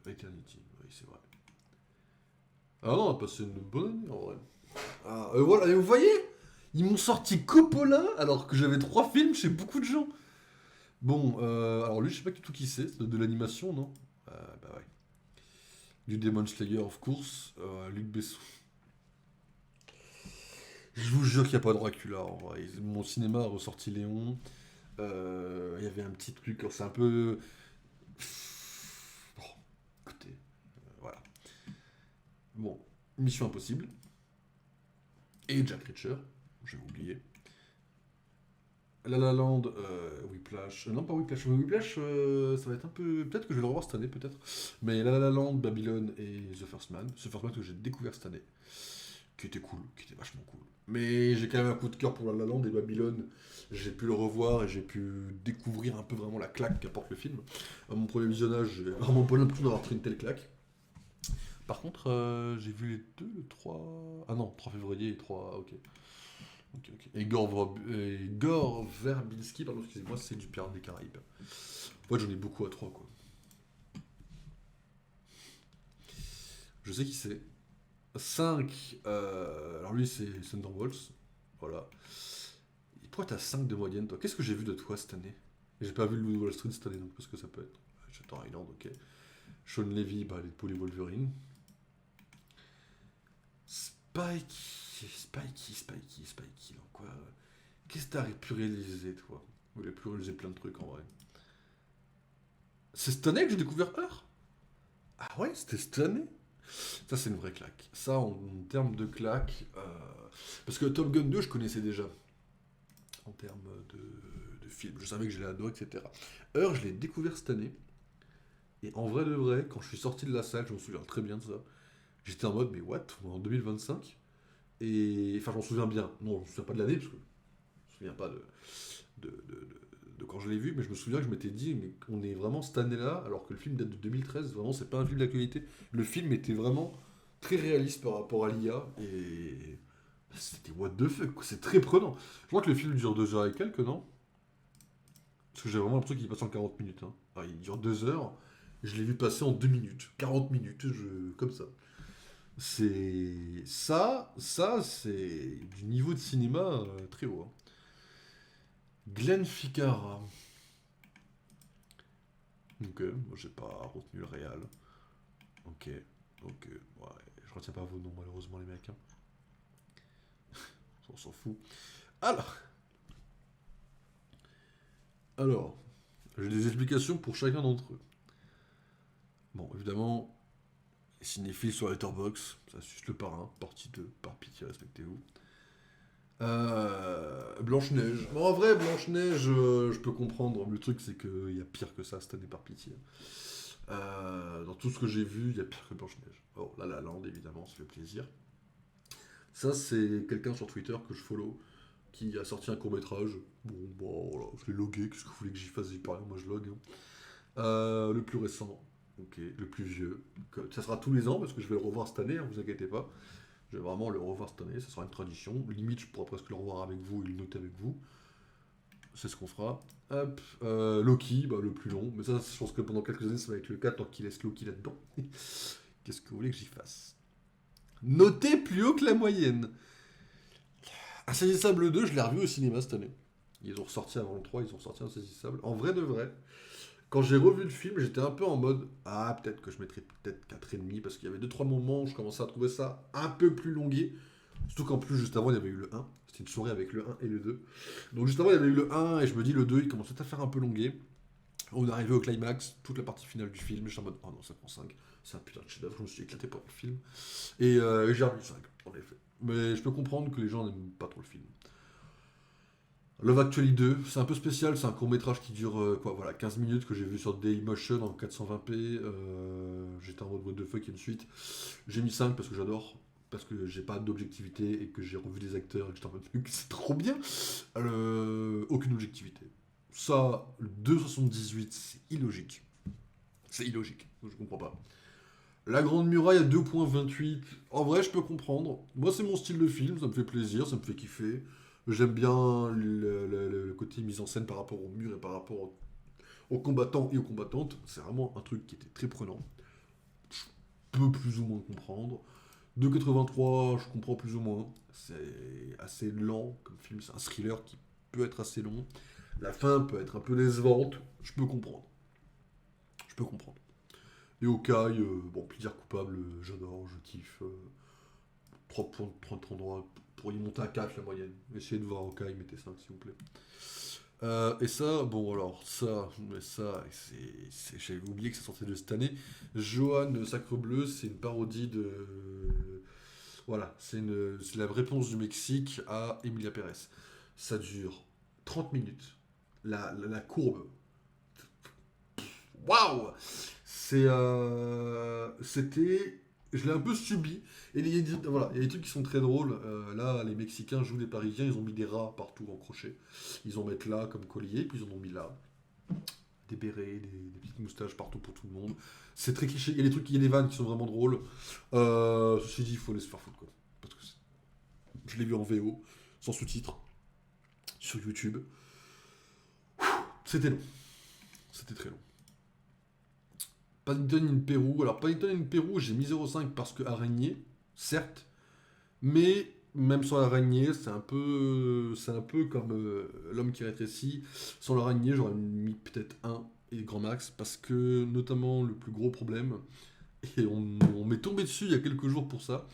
Eternity. Oui, c'est vrai. Ah non, on a passé une bonne année en vrai. Ah, voilà, et vous voyez, ils m'ont sorti Coppola alors que j'avais 3 films chez beaucoup de gens. Bon, alors lui, je sais pas du tout qui c'est de l'animation, non? Bah ouais. Du Demon Slayer, of course. Luc Besson. Je vous jure qu'il n'y a pas de Dracula en vrai. Mon cinéma a ressorti Léon. Il y avait un petit truc, c'est un peu. Bon, écoutez, voilà. Bon, Mission Impossible. Et Jack Reacher, j'ai oublié. La La Land, Whiplash. Non, pas Whiplash. Mais Whiplash, ça va être un peu. Peut-être que je vais le revoir cette année, peut-être. Mais La La Land, Babylone et The First Man. The First Man que j'ai découvert cette année. Qui était cool, qui était vachement cool. Mais j'ai quand même un coup de cœur pour La La Land et Babylone. J'ai pu le revoir et j'ai pu découvrir un peu vraiment la claque qu'apporte le film. À mon premier visionnage, j'ai vraiment pas l'impression d'avoir pris une telle claque. Par contre, j'ai vu les deux, le 3. Ah non, 3 février et 3. Ok. Ok, ok. Et Gore Verbinski, pardon, excusez-moi, c'est du Pirate des Caraïbes. En fait, j'en ai beaucoup à 3 quoi. Je sais qui c'est. 5, alors lui, c'est Thunderbolts. Voilà. Et pourquoi t'as 5 de moyenne, toi? Qu'est-ce que j'ai vu de toi cette année? J'ai pas vu le Loup de Wall Street cette année, donc qu'est-ce que ça peut être? Shutter Island, ok. Sean Levy, bah, les Paul et Wolverine. Spikey, donc quoi? Qu'est-ce que t'as pu réaliser, toi? Vous avez pu réaliser plein de trucs en vrai. C'est cette année que j'ai découvert Heure? Ah ouais, c'était cette année? Ça, c'est une vraie claque. Ça, en termes de claque. Parce que Top Gun 2, je connaissais déjà. En termes de film. Je savais que j'allais adorer, etc. Heure, je l'ai découvert cette année. Et en vrai de vrai, quand je suis sorti de la salle, je me souviens très bien de ça. J'étais en mode, mais what? On est en 2025? Et enfin, j'en souviens bien. Non, je me souviens pas de l'année, parce que je me souviens pas de quand je l'ai vu, mais je me souviens que je m'étais dit, mais on est vraiment cette année-là, alors que le film date de 2013, vraiment, c'est pas un film d'actualité. Le film était vraiment très réaliste par rapport à l'IA, et c'était what the fuck, quoi. C'est très prenant. Je crois que le film dure 2 heures et quelques, non? Parce que j'ai vraiment l'impression qu'il passe en 40 minutes, hein. Alors, il dure 2 heures, et je l'ai vu passer en 2 minutes. 40 minutes, comme ça. C'est. Ça, c'est du niveau de cinéma très haut, hein. Glenn Ficarra. Ok, moi j'ai pas retenu le réal. Ok, ok, ouais, je retiens pas vos noms malheureusement les mecs, hein. On s'en fout. Alors, alors, j'ai des explications pour chacun d'entre eux. Bon, évidemment, les cinéphiles sur Letterboxd, ça suce le parrain, partie 2, par pitié, respectez-vous. Blanche-Neige. Bon, en vrai, Blanche-Neige, je peux comprendre. Le truc, c'est qu'il y a pire que ça cette année, par pitié. Dans tout ce que j'ai vu, il y a pire que Blanche-Neige. Oh, La La Land, évidemment, ça fait plaisir. Ça, c'est quelqu'un sur Twitter que je follow qui a sorti un court-métrage. Bon, voilà, je l'ai logué. Qu'est-ce que vous voulez que j'y fasse? J'y parle, moi je log, hein. Le plus récent, ok. Le plus vieux. Ça sera tous les ans parce que je vais le revoir cette année, hein, vous inquiétez pas. Je vais vraiment le revoir cette année, ça sera une tradition. Limite, je pourrais presque le revoir avec vous et le noter avec vous. C'est ce qu'on fera. Hop, Loki, bah, le plus long. Mais ça, je pense que pendant quelques années, ça va être le cas tant qu'il laisse Loki là-dedans. Qu'est-ce que vous voulez que j'y fasse? Notez plus haut que la moyenne. Insaisissable 2, je l'ai revu au cinéma cette année. Ils ont ressorti avant le 3, ils ont ressorti Insaisissable. En vrai de vrai, quand j'ai revu le film, j'étais un peu en mode ah, peut-être que je mettrais peut-être 4,5 parce qu'il y avait deux trois moments où je commençais à trouver ça un peu plus longué. Surtout qu'en plus, juste avant, il y avait eu le 1. C'était une soirée avec le 1 et le 2. Donc juste avant, il y avait eu le 1 et je me dis le 2, il commençait à faire un peu longué. On est arrivé au climax, toute la partie finale du film, j'étais en mode oh non, ça prend 5. C'est un putain de chef-d'œuvre, je me suis éclaté pendant le film. Et j'ai revu 5, en effet. Mais je peux comprendre que les gens n'aiment pas trop le film. Love Actually 2, c'est un peu spécial, c'est un court métrage qui dure quoi, voilà, 15 minutes que j'ai vu sur Dailymotion en 420p. J'étais en mode what the fuck, il y a une suite. J'ai mis 5 parce que j'adore, parce que j'ai pas d'objectivité et que j'ai revu des acteurs et que j'étais en mode c'est trop bien. Aucune objectivité. Ça, le 2,78, c'est illogique. C'est illogique, je comprends pas. La Grande Muraille à 2,28. En vrai, je peux comprendre. Moi, c'est mon style de film, ça me fait plaisir, ça me fait kiffer. J'aime bien le côté mise en scène par rapport au mur et par rapport aux combattants et aux combattantes. C'est vraiment un truc qui était très prenant. Je peux plus ou moins comprendre. 2,83, je comprends plus ou moins. C'est assez lent comme film, c'est un thriller qui peut être assez long. La fin peut être un peu décevante, je peux comprendre. Je peux comprendre. Et Hawkeye, bon, plaisir coupable, j'adore, je kiffe. 3,33 endroits pour y monter à 4 la moyenne. Essayez de voir Hawkeye, mettez 5 s'il vous plaît. Et ça, bon alors, j'avais oublié que ça sortait de cette année. Johan Sacrebleu, c'est une parodie de. Voilà, c'est la réponse du Mexique à Emilia Pérez. Ça dure 30 minutes. La courbe. Waouh! C'était. Je l'ai un peu subi. Et voilà, il y a des trucs qui sont très drôles. Là, les Mexicains jouent des Parisiens, ils ont mis des rats partout en crochet. Ils en mettent là comme collier, puis ils en ont mis là. Des bérets, des petites moustaches partout pour tout le monde. C'est très cliché. Il y a des trucs, il y a des vannes qui sont vraiment drôles. Ceci dit, il faut laisser faire foutre quoi. Parce que je l'ai vu en VO, sans sous-titres, sur YouTube. C'était long. C'était très long. Paddington in Pérou. Alors, Paddington in Pérou, j'ai mis 0,5 parce que araignée, certes, mais même sans l'araignée, c'est un peu comme l'homme qui rétrécit. Sans l'araignée, j'aurais mis peut-être 1 et grand max parce que, notamment, le plus gros problème, et on m'est tombé dessus il y a quelques jours pour ça.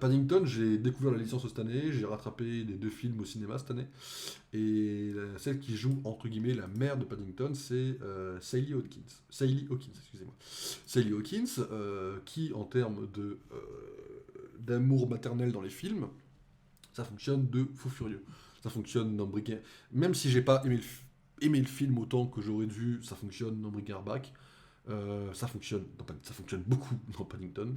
Paddington, j'ai découvert la licence cette année, j'ai rattrapé les 2 films au cinéma cette année, et celle qui joue entre guillemets la mère de Paddington, c'est Sally Hawkins. Sally Hawkins, excusez-moi. Sally Hawkins, qui en termes d'amour maternel dans les films, ça fonctionne de fou furieux. Ça fonctionne dans Brick. Même si j'ai pas aimé le film autant que j'aurais dû, ça fonctionne dans Brick-Back. Ça fonctionne beaucoup dans Paddington.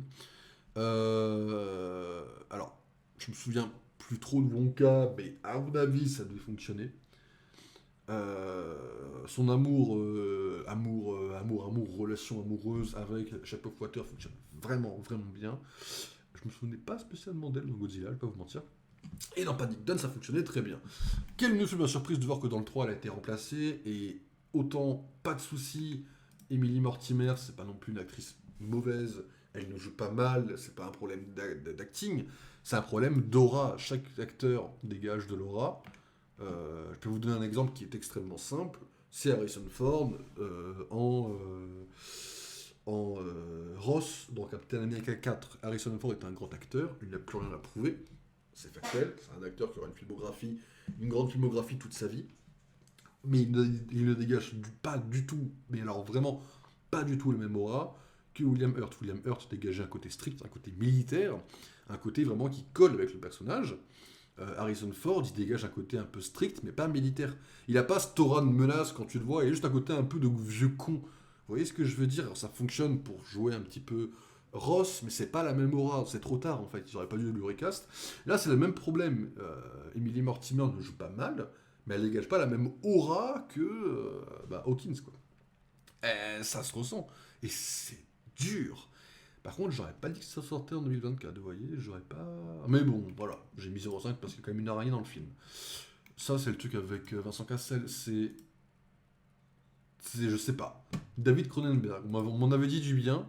Alors, je me souviens plus trop de Wonka, mais à mon avis, ça devait fonctionner. Son relation amoureuse avec Shape-of-Water fonctionne vraiment, vraiment bien. Je me souvenais pas spécialement d'elle dans Godzilla, je vais pas vous mentir. Et dans Paddington, ça fonctionnait très bien. Quelle ne fut ma surprise de voir que dans le 3, elle a été remplacée, et autant, pas de soucis, Emily Mortimer, c'est pas non plus une actrice mauvaise, elle ne joue pas mal, c'est pas un problème d'acting, c'est un problème d'aura. Chaque acteur dégage de l'aura. Je peux vous donner un exemple qui est extrêmement simple. C'est Harrison Ford en Ross dans Captain America 4. Harrison Ford est un grand acteur, il n'a plus rien à prouver, c'est factuel, c'est un acteur qui aura une grande filmographie toute sa vie, mais il ne dégage pas du tout, mais alors vraiment pas du tout le même aura que William Hurt. William Hurt dégageait un côté strict, un côté militaire, un côté vraiment qui colle avec le personnage. Harrison Ford, il dégage un côté un peu strict, mais pas militaire. Il a pas cette aura de menace quand tu le vois, il a juste un côté un peu de vieux con. Vous voyez ce que je veux dire? Alors, ça fonctionne pour jouer un petit peu Ross, mais c'est pas la même aura, c'est trop tard en fait, ils auraient pas dû le recast. Là, c'est le même problème. Emily Mortimer ne joue pas mal, mais elle dégage pas la même aura que Hawkins, quoi. Ça se ressent. Et c'est dur. Par contre, j'aurais pas dit que ça sortait en 2024, vous voyez, j'aurais pas... Mais bon, voilà, j'ai mis 0,5 parce qu'il y a quand même une araignée dans le film. Ça, c'est le truc avec Vincent Cassel, je sais pas. David Cronenberg, on m'en avait dit du bien,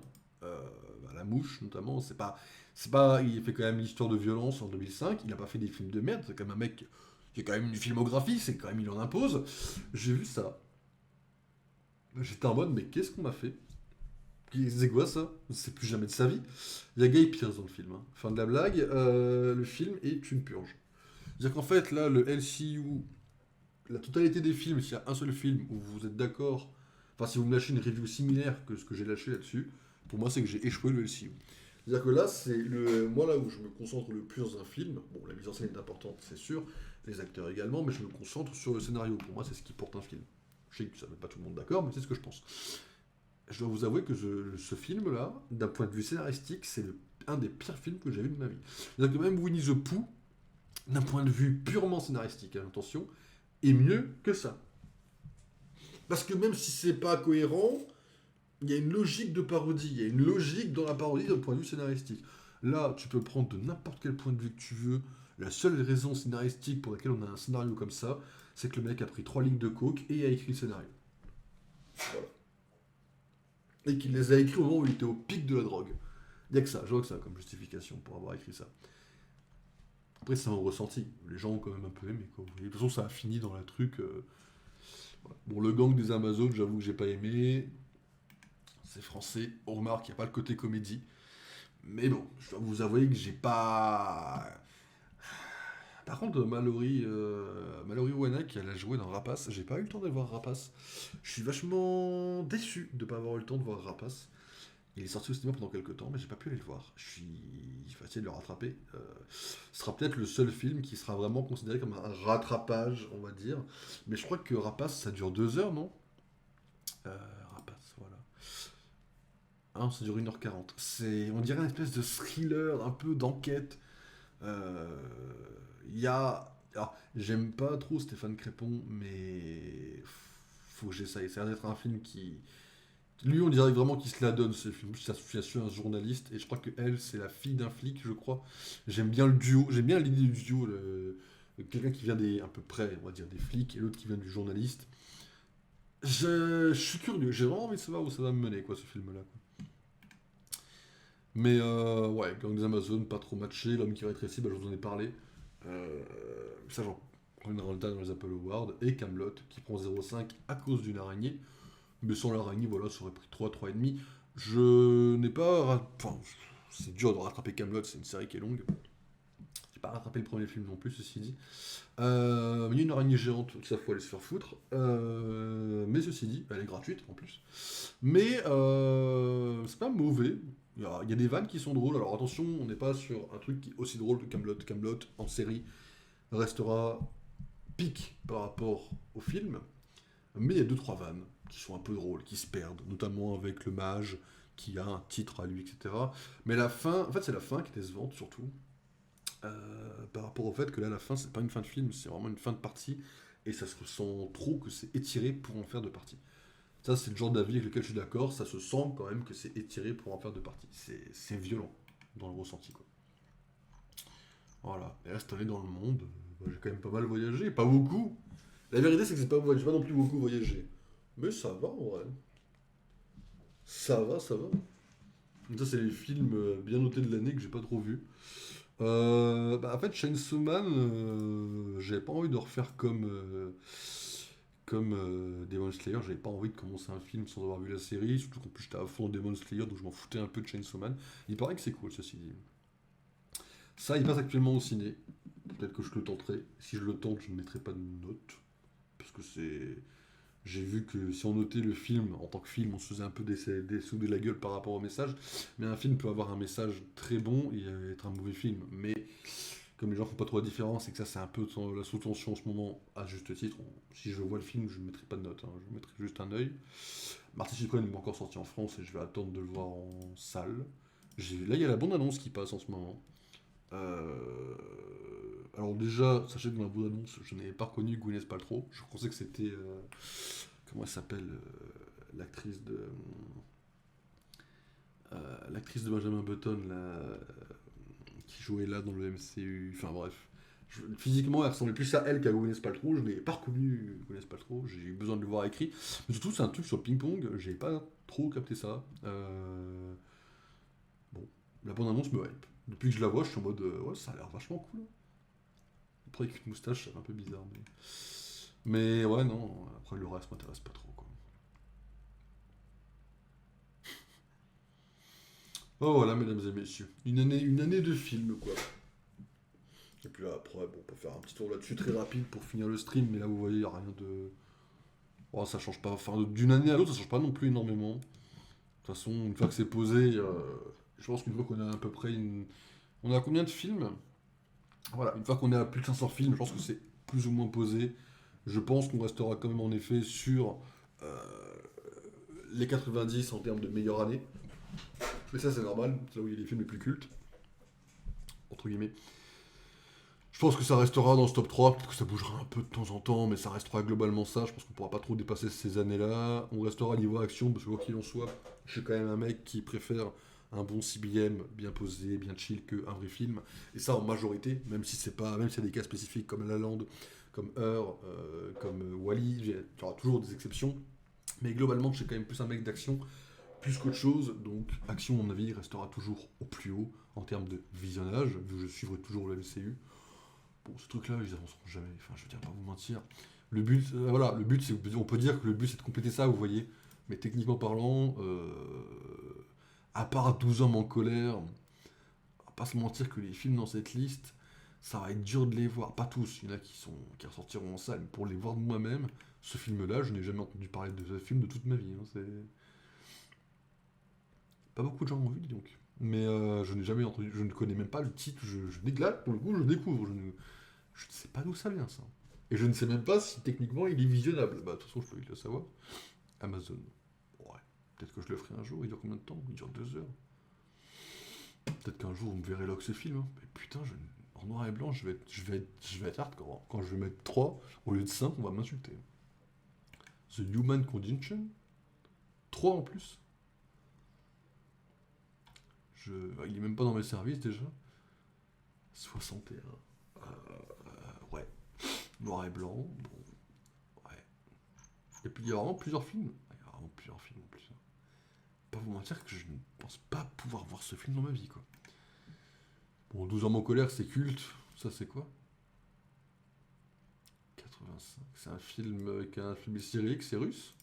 La Mouche notamment, c'est pas, il fait quand même l'histoire de violence en 2005, il a pas fait des films de merde, c'est quand même un mec qui a quand même une filmographie, c'est quand même, il en impose. J'ai vu ça, j'étais en mode, mais qu'est-ce qu'on m'a fait? C'est quoi ça? On ne sait plus jamais de sa vie. Il y a Guy Pearce dans le film, hein. Fin de la blague, le film est une purge. C'est-à-dire qu'en fait, là, le LCU, la totalité des films, s'il y a un seul film où vous êtes d'accord, enfin, si vous me lâchez une review similaire que ce que j'ai lâché là-dessus, pour moi, c'est que j'ai échoué le LCU. C'est-à-dire que là, moi, là où je me concentre le plus dans un film, bon, la mise en scène est importante, c'est sûr, les acteurs également, mais je me concentre sur le scénario. Pour moi, c'est ce qui porte un film. Je sais que ça ne met pas tout le monde d'accord, mais c'est ce que je pense. Je dois vous avouer que ce film-là, d'un point de vue scénaristique, c'est un des pires films que j'ai vu de ma vie. C'est-à-dire que même Winnie the Pooh, d'un point de vue purement scénaristique, hein, attention, est mieux que ça. Parce que même si c'est pas cohérent, il y a une logique de parodie, il y a une logique dans la parodie d'un point de vue scénaristique. Là, tu peux prendre de n'importe quel point de vue que tu veux. La seule raison scénaristique pour laquelle on a un scénario comme ça, c'est que le mec a pris 3 lignes de coke et a écrit le scénario. Voilà. Et qu'il les a écrits au moment où il était au pic de la drogue. Il n'y a que ça, je vois que ça comme justification pour avoir écrit ça. Après, c'est un ressenti. Les gens ont quand même un peu aimé, quoi. De toute façon, ça a fini dans la truc. Voilà. Bon, le gang des Amazones, j'avoue que j'ai pas aimé. C'est français. On remarque qu'il n'y a pas le côté comédie. Mais bon, je dois vous avouer que j'ai pas. Par contre, Mallory Wanak, elle a joué dans Rapace. J'ai pas eu le temps de voir Rapace. Je suis vachement déçu de pas avoir eu le temps de voir Rapace. Il est sorti au cinéma pendant quelques temps, mais j'ai pas pu aller le voir. Il faut essayer de le rattraper. Ce sera peut-être le seul film qui sera vraiment considéré comme un rattrapage, on va dire. Mais je crois que Rapace, ça dure 2 heures, non? Rapace, voilà. Ah non, ça dure 1h40. On dirait une espèce de thriller, un peu d'enquête. Euh, Il y a... Alors, j'aime pas trop Stéphane Crépon, mais faut que j'essaye. Ça a l'air d'être un film qui, lui, on dirait vraiment qu'il se la donne, ce film. Ça suit un journaliste, et je crois que elle, c'est la fille d'un flic, je crois. J'aime bien le duo, j'aime bien l'idée du duo. Quelqu'un qui vient à peu près, on va dire, des flics, et l'autre qui vient du journaliste. Je suis curieux, j'ai vraiment envie de savoir où ça va me mener, quoi, ce film-là, quoi. Mais, ouais, Gang des Amazones, pas trop matché. L'homme qui rétrécit, bah, je vous en ai parlé. Euh, Ça, j'en reviendrai dans les Apple Awards. Et Camelot, qui prend 0,5 à cause d'une araignée. Mais sans l'araignée, voilà, ça aurait pris 3,5. Je n'ai pas. Enfin, c'est dur de rattraper Camelot, c'est une série qui est longue. J'ai pas rattrapé le premier film non plus, ceci dit. Il y a une araignée géante, ça faut aller se faire foutre. Mais ceci dit, elle est gratuite en plus. Mais c'est pas mauvais. Il y a des vannes qui sont drôles. Alors attention, on n'est pas sur un truc qui est aussi drôle que Camelot. Camelot en série restera pique par rapport au film. Mais il y a deux trois vannes qui sont un peu drôles, qui se perdent, notamment avec le mage qui a un titre à lui, etc. Mais la fin, en fait, c'est la fin qui est décevante surtout. Par rapport au fait que là, la fin, c'est pas une fin de film, c'est vraiment une fin de partie, et ça se ressent trop que c'est étiré pour en faire de partie. Ça, c'est le genre d'avis avec lequel je suis d'accord, ça se sent quand même que c'est étiré pour en faire de partie. C'est violent dans le ressenti, quoi. Voilà. Et là, cette année dans le monde, j'ai quand même pas mal voyagé, pas beaucoup. La vérité, c'est que j'ai pas non plus beaucoup voyagé. Mais ça va en vrai. Ça va, ça va. Ça, c'est les films bien notés de l'année que j'ai pas trop vus. En fait, Chainsaw Man, j'avais pas envie de refaire comme Demon Slayer. J'avais pas envie de commencer un film sans avoir vu la série. Surtout qu'en plus, j'étais à fond dans Demon Slayer, donc je m'en foutais un peu de Chainsaw Man. Il paraît que c'est cool, ceci dit. Ça, il passe actuellement au ciné. Peut-être que je le tenterai. Si je le tente, je ne mettrai pas de note. Parce que c'est. J'ai vu que si on notait le film en tant que film, on se faisait un peu dessouder la gueule par rapport au message. Mais un film peut avoir un message très bon et être un mauvais film. Mais comme les gens font pas trop la différence et que ça c'est un peu la sous-tension en ce moment, à juste titre, si je vois le film, je ne mettrai pas de note, hein, je mettrai juste un œil. Marty Chicone n'est pas encore sorti en France et je vais attendre de le voir en salle. Là, il y a la bande-annonce qui passe en ce moment. Alors déjà, sachez que dans la bande-annonce, je n'avais pas reconnu Gwyneth Paltrow. Je pensais que c'était... comment elle s'appelle l'actrice de... l'actrice de Benjamin Button, là, qui jouait là dans le MCU. Enfin bref. Physiquement, elle ressemblait plus à elle qu'à Gwyneth Paltrow. Je n'ai pas reconnu Gwyneth Paltrow. J'ai eu besoin de le voir écrit. Mais surtout, c'est un truc sur le ping-pong. J'ai pas trop capté ça. Bon, la bande-annonce me hype. Depuis que je la vois, je suis en mode ouais, ça a l'air vachement cool. Après, avec une moustache, c'est un peu bizarre. Mais ouais, non. Après, le reste m'intéresse pas trop, quoi. Oh voilà, mesdames et messieurs. Une année de film, quoi. Et puis là, après, bon, on peut faire un petit tour là-dessus très rapide pour finir le stream. Mais là, vous voyez, il n'y a rien de. Oh, ça change pas. Enfin, d'une année à l'autre, ça change pas non plus énormément. De toute façon, une fois que c'est posé, je pense qu'une fois qu'on a à peu près une. On a combien de films? Voilà, une fois qu'on est à plus de 500 films, je pense que c'est plus ou moins posé. Je pense qu'on restera quand même en effet sur euh, les 90 en termes de meilleure année. Mais ça, c'est normal, c'est là où il y a les films les plus cultes, entre guillemets. Je pense que ça restera dans ce top 3, peut-être que ça bougera un peu de temps en temps, mais ça restera globalement ça. Je pense qu'on pourra pas trop dépasser ces années-là. On restera niveau action, parce que quoi qu'il en soit, je suis quand même un mec qui préfère un bon CBM bien posé, bien chill, qu'un vrai film. Et ça en majorité, même si c'est pas, même s'il y a des cas spécifiques comme La La Land, comme Her, comme Wall-E, il y aura toujours des exceptions. Mais globalement, je suis quand même plus un mec d'action, plus qu'autre chose. Donc, action, à mon avis, restera toujours au plus haut en termes de visionnage, vu que je suivrai toujours le MCU. Bon, ce truc-là, ils avanceront jamais. Enfin, je veux dire, pas vous mentir. Le but, voilà, le but, c'est, on peut dire que le but, c'est de compléter ça, vous voyez. Mais techniquement parlant, à part 12 hommes en colère, on va pas se mentir que les films dans cette liste, ça va être dur de les voir. Pas tous, il y en a qui ressortiront en salle. Mais pour les voir de moi-même, ce film-là, je n'ai jamais entendu parler de ce film de toute ma vie. Hein. C'est pas beaucoup de gens l'ont vu, dis donc. Mais je n'ai jamais entendu, je ne connais même pas le titre. Là, pour le coup, je découvre. Je ne sais pas d'où ça vient, ça. Et je ne sais même pas si techniquement il est visionnable. Bah, de toute façon, je peux vite le savoir. Amazon. Ouais. Peut-être que je le ferai un jour. Il dure combien de temps? Il dure 2 heures. Peut-être qu'un jour, vous me verrez là que ce film. Hein. Mais putain, en noir et blanc, je vais être hardcore. Hein. Quand je vais mettre 3 au lieu de 5, on va m'insulter. The Human Condition 3 en plus. Il est même pas dans mes services déjà. 61. Ouais. Noir et blanc. Bon, ouais. Et puis il y a vraiment plusieurs films. Il y a vraiment plusieurs films en plus. Hein. Pas vous mentir que je ne pense pas pouvoir voir ce film dans ma vie, quoi. Bon, 12 hommes en colère, c'est culte. Ça, c'est quoi? 85. C'est un film avec un film historique, c'est russe?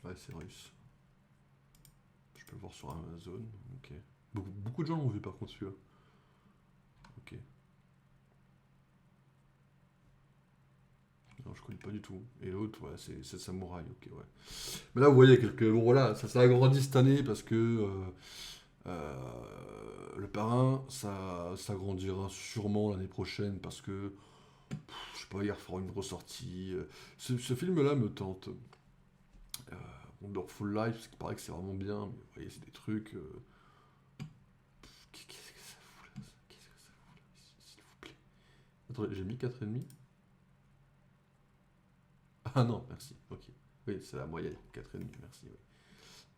Ouais, c'est russe. Je peux le voir sur Amazon. Ok. Beaucoup de gens l'ont vu par contre celui-là. Ok. Non, je connais pas du tout. Et l'autre, ouais, c'est Samouraï. Ok, ouais. Mais là, vous voyez, bon, voilà, ça s'est agrandi cette année parce que le parrain, ça grandira sûrement l'année prochaine parce que, je sais pas, il fera une ressortie. Ce film-là me tente. Euh, Wonderful Life, parce qu'il paraît que c'est vraiment bien, mais vous voyez, c'est des trucs. Qu'est-ce que ça fout là? Qu'est-ce que ça fout là, s'il vous plaît? Attendez, j'ai mis 4,5. Ah non, merci, ok. Oui, c'est la moyenne, 4,5, merci, oui.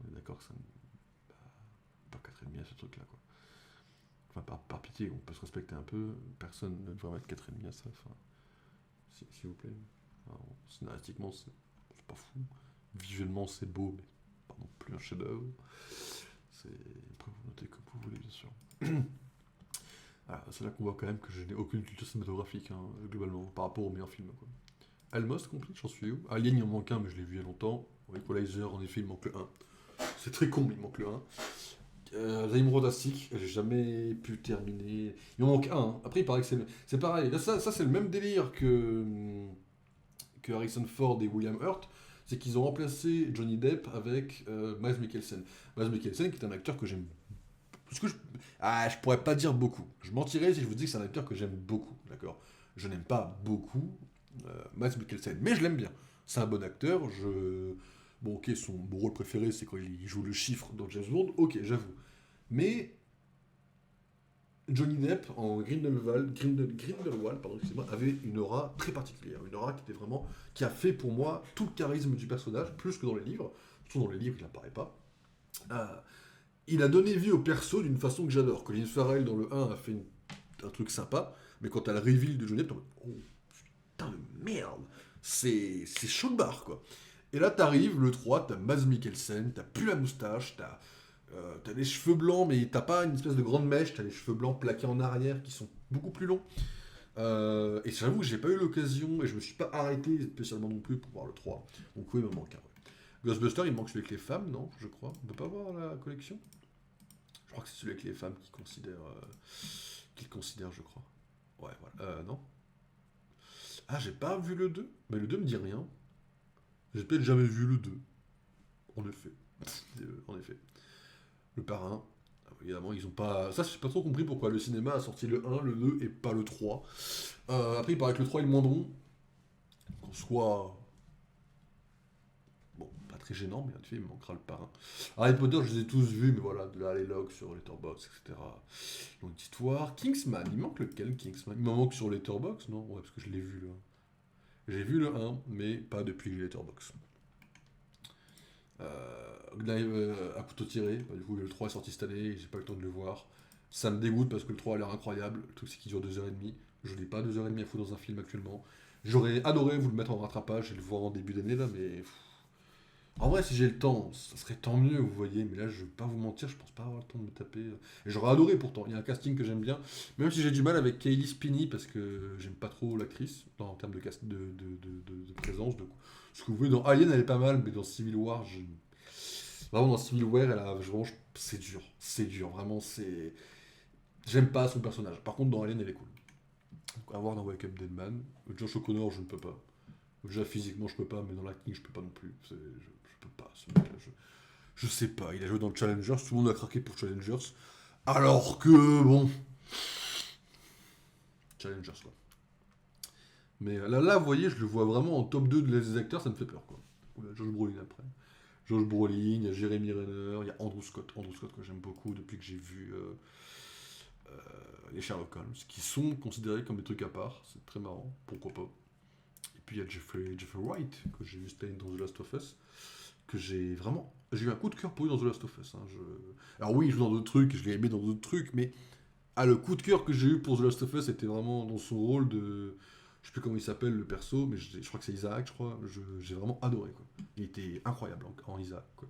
On est d'accord que ça ne. Bah, pas 4,5 à ce truc-là, quoi. Enfin, par pitié, on peut se respecter un peu. Personne ne devrait mettre 4,5 à ça. Enfin, s'il vous plaît. Alors, scénaristiquement, c'est pas fou. Visuellement, c'est beau, mais pas non plus un chef-d'œuvre. Après, vous notez comme vous voulez, bien sûr. Ah, c'est là qu'on voit quand même que je n'ai aucune culture cinématographique, hein, globalement, par rapport aux meilleurs films, quoi. Almost Complete, j'en suis où? Alien, il en manque un, mais je l'ai vu il y a longtemps. Equalizer, en effet, il manque le un. C'est très con, mais il manque le un. Rainbow Dastic, j'ai jamais pu terminer. Il en manque un. Hein. Après, il paraît que c'est pareil. Là, ça c'est le même délire que Harrison Ford et William Hurt. c'est qu'ils ont remplacé Johnny Depp avec Mads Mikkelsen. Mads Mikkelsen qui est un acteur que j'aime. Parce que je pourrais pas dire beaucoup. Je mentirais si je vous dis que c'est un acteur que j'aime beaucoup, d'accord. Je n'aime pas beaucoup Mads Mikkelsen, mais je l'aime bien. C'est un bon acteur. Bon, ok, mon rôle préféré, c'est quand il joue le chiffre dans James Bond. Ok, j'avoue. Mais Johnny Depp en Grindelwald, pardon, excusez-moi, avait une aura très particulière, une aura qui était vraiment, qui a fait pour moi tout le charisme du personnage, plus que dans les livres. Surtout dans les livres, il n'apparaît pas. Euh, il a donné vie au perso d'une façon que j'adore. Colin Farrell dans le 1 a fait un truc sympa, mais quand t'as le reveal de Johnny Depp, t'es en mode, oh putain de merde, c'est chaud de barre quoi. Et là t'arrives, le 3, t'as Mads Mikkelsen, t'as plus la moustache, t'as des cheveux blancs, mais t'as pas une espèce de grande mèche, t'as les cheveux blancs plaqués en arrière qui sont beaucoup plus longs. Et j'avoue que j'ai pas eu l'occasion, et je me suis pas arrêté spécialement non plus pour voir le 3. Donc oui, il me manque un. Ouais. Ghostbusters, il manque celui avec les femmes, non, je crois. On peut pas voir la collection. Je crois que c'est celui avec les femmes qu'il considère, je crois. Ouais, voilà. Non. Ah, j'ai pas vu le 2. Mais le 2 me dit rien. J'ai peut-être jamais vu le 2. En effet. En effet. Le parrain. Évidemment, ils ont pas. Ça, j'ai pas trop compris pourquoi le cinéma a sorti le 1, le 2 et pas le 3. Après, il paraît que le 3 est le moins bon. Qu'on soit. Bon, pas très gênant, mais en effet, il me manquera le parrain. Harry Potter, je les ai tous vus, mais voilà, de là, les logs sur Letterboxd, etc. Donc, histoire. Kingsman, il manque lequel, Kingsman? Il m'en manque sur Letterboxd, non? Ouais, parce que je l'ai vu, là. J'ai vu le 1, mais pas depuis que j'ai Letterboxd. Knife à couteau tiré, bah, du coup le 3 est sorti cette année, j'ai pas eu le temps de le voir. Ça me dégoûte parce que le 3 a l'air incroyable, le truc c'est qu'il dure 2h30. Je n'ai pas 2h30 à foutre dans un film actuellement. J'aurais adoré vous le mettre en rattrapage et le voir en début d'année là, mais en vrai, si j'ai le temps, ça serait tant mieux, vous voyez, mais là, je vais pas vous mentir, je pense pas avoir le temps de me taper. Et j'aurais adoré pourtant, il y a un casting que j'aime bien, même si j'ai du mal avec Kaylee Spinney, parce que j'aime pas trop l'actrice, en termes de, de présence. Ce que vous voulez, dans Alien, elle est pas mal, mais dans Civil War, vraiment, dans Civil War, elle a vraiment. C'est dur, vraiment, c'est. J'aime pas son personnage. Par contre, dans Alien, elle est cool. Donc, à voir dans Wake Up Dead Man. Josh O'Connor, je ne peux pas. Déjà physiquement je peux pas, mais dans l'acting je peux pas non plus. Je peux pas, ce mec-là. Je sais pas, il a joué dans Challengers, tout le monde a craqué pour Challengers. Alors que bon. Challengers quoi. Mais là, vous voyez, je le vois vraiment en top 2 des acteurs, ça me fait peur quoi. Oula, Josh Brolin après. Josh Brolin, il y a Jeremy Renner, il y a Andrew Scott. Andrew Scott que j'aime beaucoup depuis que j'ai vu les Sherlock Holmes, qui sont considérés comme des trucs à part. C'est très marrant, pourquoi pas. Et puis il y a Jeffrey Wright, que j'ai vu cette année dans The Last of Us, que j'ai vraiment. J'ai eu un coup de cœur pour lui dans The Last of Us. Hein. Alors oui, il joue dans d'autres trucs, je l'ai aimé dans d'autres trucs, mais le coup de cœur que j'ai eu pour The Last of Us, c'était vraiment dans son rôle de. Je sais plus comment il s'appelle le perso, mais je crois que c'est Isaac, je crois. J'ai vraiment adoré. Quoi. Il était incroyable en Isaac. Quoi.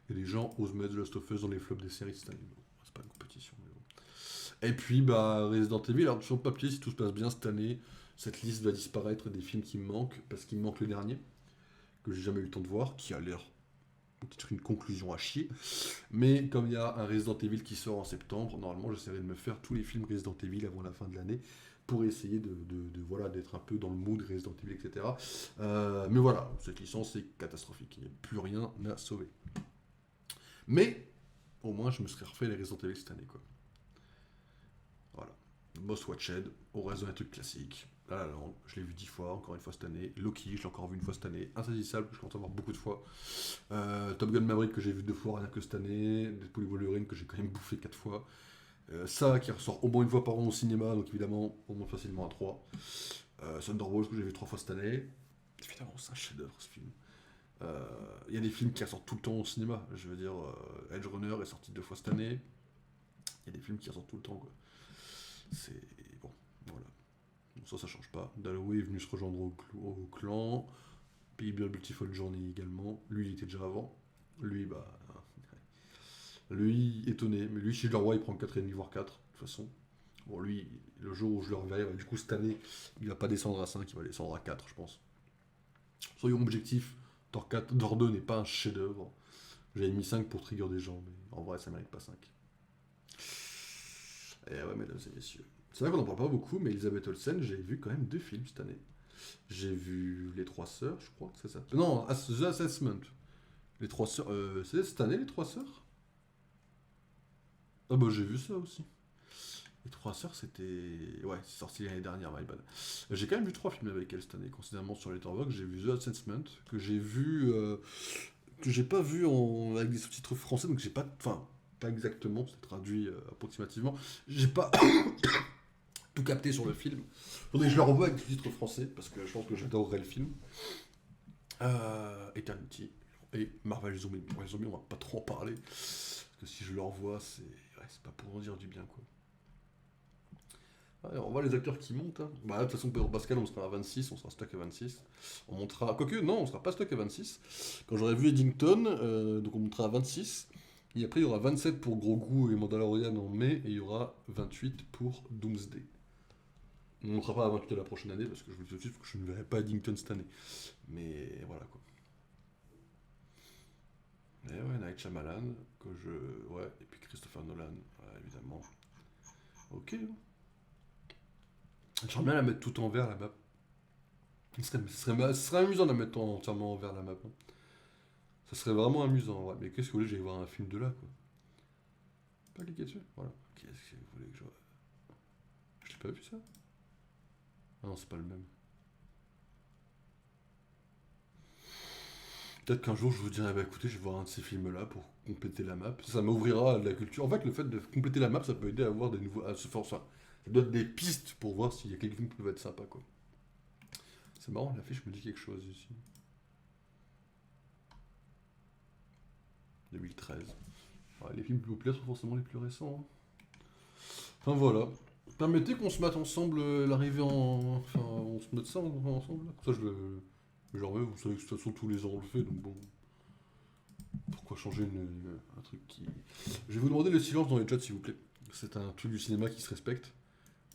Et les gens osent mettre The Last of Us dans les flops des séries cette année. Bon, c'est pas une compétition, mais bon. Et puis, Resident Evil, alors sur le papier, si tout se passe bien cette année, cette liste va disparaître des films qui me manquent, parce qu'il me manque le dernier, que j'ai jamais eu le temps de voir, qui a l'air peut-être une conclusion à chier. Mais comme il y a un Resident Evil qui sort en septembre, normalement j'essaierai de me faire tous les films Resident Evil avant la fin de l'année, pour essayer voilà, d'être un peu dans le mood Resident Evil, etc. Mais voilà, cette licence est catastrophique, il n'y a plus rien à sauver. Mais, au moins je me serais refait les Resident Evil cette année, quoi. Voilà. Most Watched, au reste d'un truc classique. La La Land, je l'ai vu 10 fois, encore une fois cette année. Loki, je l'ai encore vu une fois cette année. Insaisissable, que je compte voir beaucoup de fois. Top Gun Maverick, que j'ai vu 2 fois rien que cette année. Deadpool et Wolverine, que j'ai quand même bouffé 4 fois. Ça, qui ressort au moins une fois par an au cinéma, donc évidemment, au moins facilement à 3. Thunderbolts, que j'ai vu 3 fois cette année. Évidemment, c'est un chef-d'œuvre ce film. Il y a des films qui ressortent tout le temps au cinéma. Je veux dire, Edge Runner est sorti 2 fois cette année. Il y a des films qui ressortent tout le temps, quoi. C'est. Bon, voilà. Ça change pas. Dalloway est venu se rejoindre au clan. Puis Beautiful Journey également. Lui, il était déjà avant. Lui, lui, étonné. Mais lui, chez Leroy, il prend 4,5 voire 4, de toute façon. Bon, lui, le jour où je le reverrai, du coup, cette année, il va pas descendre à 5, il va descendre à 4, je pense. Soyons objectifs. Thor 2 n'est pas un chef-d'œuvre. J'avais mis 5 pour trigger des gens, mais en vrai, ça mérite pas 5. Et ouais, mesdames et messieurs. C'est vrai qu'on n'en parle pas beaucoup, mais Elizabeth Olsen, j'ai vu quand même 2 films cette année. J'ai vu Les Trois Sœurs, je crois que c'est ça. Non, The Assessment. Les Trois Sœurs. C'est cette année, Les Trois Sœurs? Ah bah j'ai vu ça aussi. Les Trois Sœurs, c'était. Ouais, c'est sorti l'année dernière, my bad. J'ai quand même vu 3 films avec elle cette année, considérablement sur Letterboxd. J'ai vu The Assessment, que j'ai vu. Que j'ai pas vu avec des sous-titres français, donc j'ai pas. Enfin, pas exactement, c'est traduit approximativement. J'ai pas tout capté sur le film. Faudrait que je le revoie avec des sous-titres français, parce que je pense que j'adorerais le film. Eternity et Marvel Zombie. Pour les zombies, on va pas trop en parler. Parce que si je le revois, c'est pas pour en dire du bien, quoi. Ouais, on voit les acteurs qui montent, hein. Bah, de toute façon, Pedro Pascal, on sera à 26, on sera stock à 26. On montera. Quoique, non, on sera pas stock à 26. Quand j'aurai vu Eddington, donc on montera à 26. Et après, il y aura 27 pour Grogu et Mandalorian en mai, et il y aura 28 pour Doomsday. On ne montera pas à 28 la prochaine année, parce que je vous le dis tout de suite, que je ne verrai pas Eddington cette année. Mais voilà, quoi. Et ouais, Night Shyamalan, que je. Ouais, et puis Christopher Nolan, ouais, évidemment. Ok. J'aimerais bien la mettre tout en vert, la map. Ce serait amusant de la mettre entièrement en vert, la map, hein. Ça serait vraiment amusant, ouais. Mais qu'est-ce que vous voulez, j'allais voir un film de là, quoi. Pas cliquer dessus, voilà. Qu'est-ce que vous voulez que je vois? Je l'ai pas vu, ça? Ah non, c'est pas le même. Peut-être qu'un jour je vous dirai, bah écoutez, je vais voir un de ces films-là pour compléter la map. Ça m'ouvrira à de la culture. En fait, le fait de compléter la map, ça peut aider à avoir des nouveaux. À se forcer. Ça donne des pistes pour voir s'il y a quelques films qui peuvent être sympas, quoi. C'est marrant, l'affiche me dit quelque chose ici. 2013. Ouais, les films populaires sont forcément les plus récents, hein. Enfin voilà. Permettez qu'on se mette ensemble l'arrivée en. Enfin, on se mette ça ensemble, là. Comme ça, je le. Genre, vous savez que de toute façon, tous les ans on le fait, donc bon. Pourquoi changer un truc qui. Je vais vous demander le silence dans les chats, s'il vous plaît. C'est un truc du cinéma qui se respecte.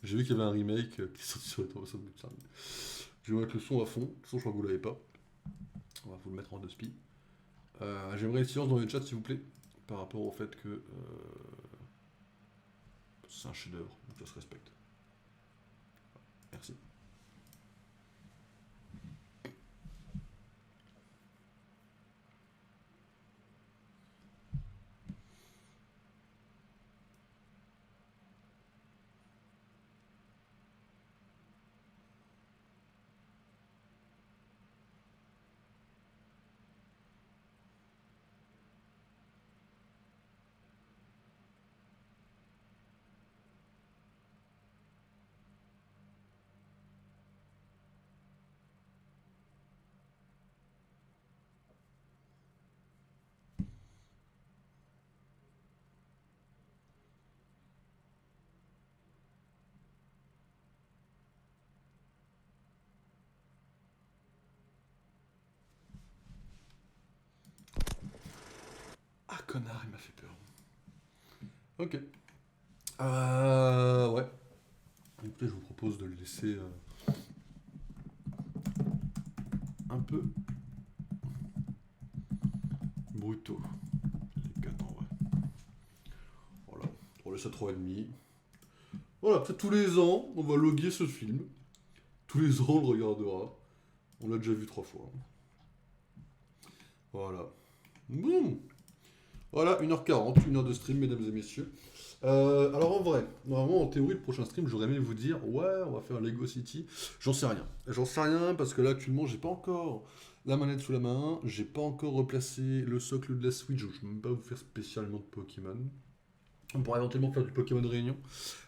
J'ai vu qu'il y avait un remake qui est sorti sur les tours. Je vais mettre le son à fond. De toute façon, je crois que vous l'avez pas. On va vous le mettre en deux spi. J'aimerais le silence dans les chats, s'il vous plaît. Par rapport au fait que c'est un chef-d'œuvre, donc ça se respecte. Merci. Ah, connard, il m'a fait peur. Ok. Ouais. Écoutez, je vous propose de le laisser un peu brutaux. Les 4 ans, ouais. Voilà. On laisse à 3,5. Voilà, peut-être tous les ans, on va loguer ce film. Tous les ans, on le regardera. On l'a déjà vu 3 fois. Voilà. Boum. Voilà, 1h40, 1 heure de stream, mesdames et messieurs. Alors en vrai, normalement en théorie, le prochain stream, j'aurais aimé vous dire, ouais, on va faire Lego City. J'en sais rien. J'en sais rien parce que là, actuellement, j'ai pas encore la manette sous la main. J'ai pas encore replacé le socle de la Switch. Donc je peux même pas vous faire spécialement de Pokémon. On pourra éventuellement faire du Pokémon Réunion.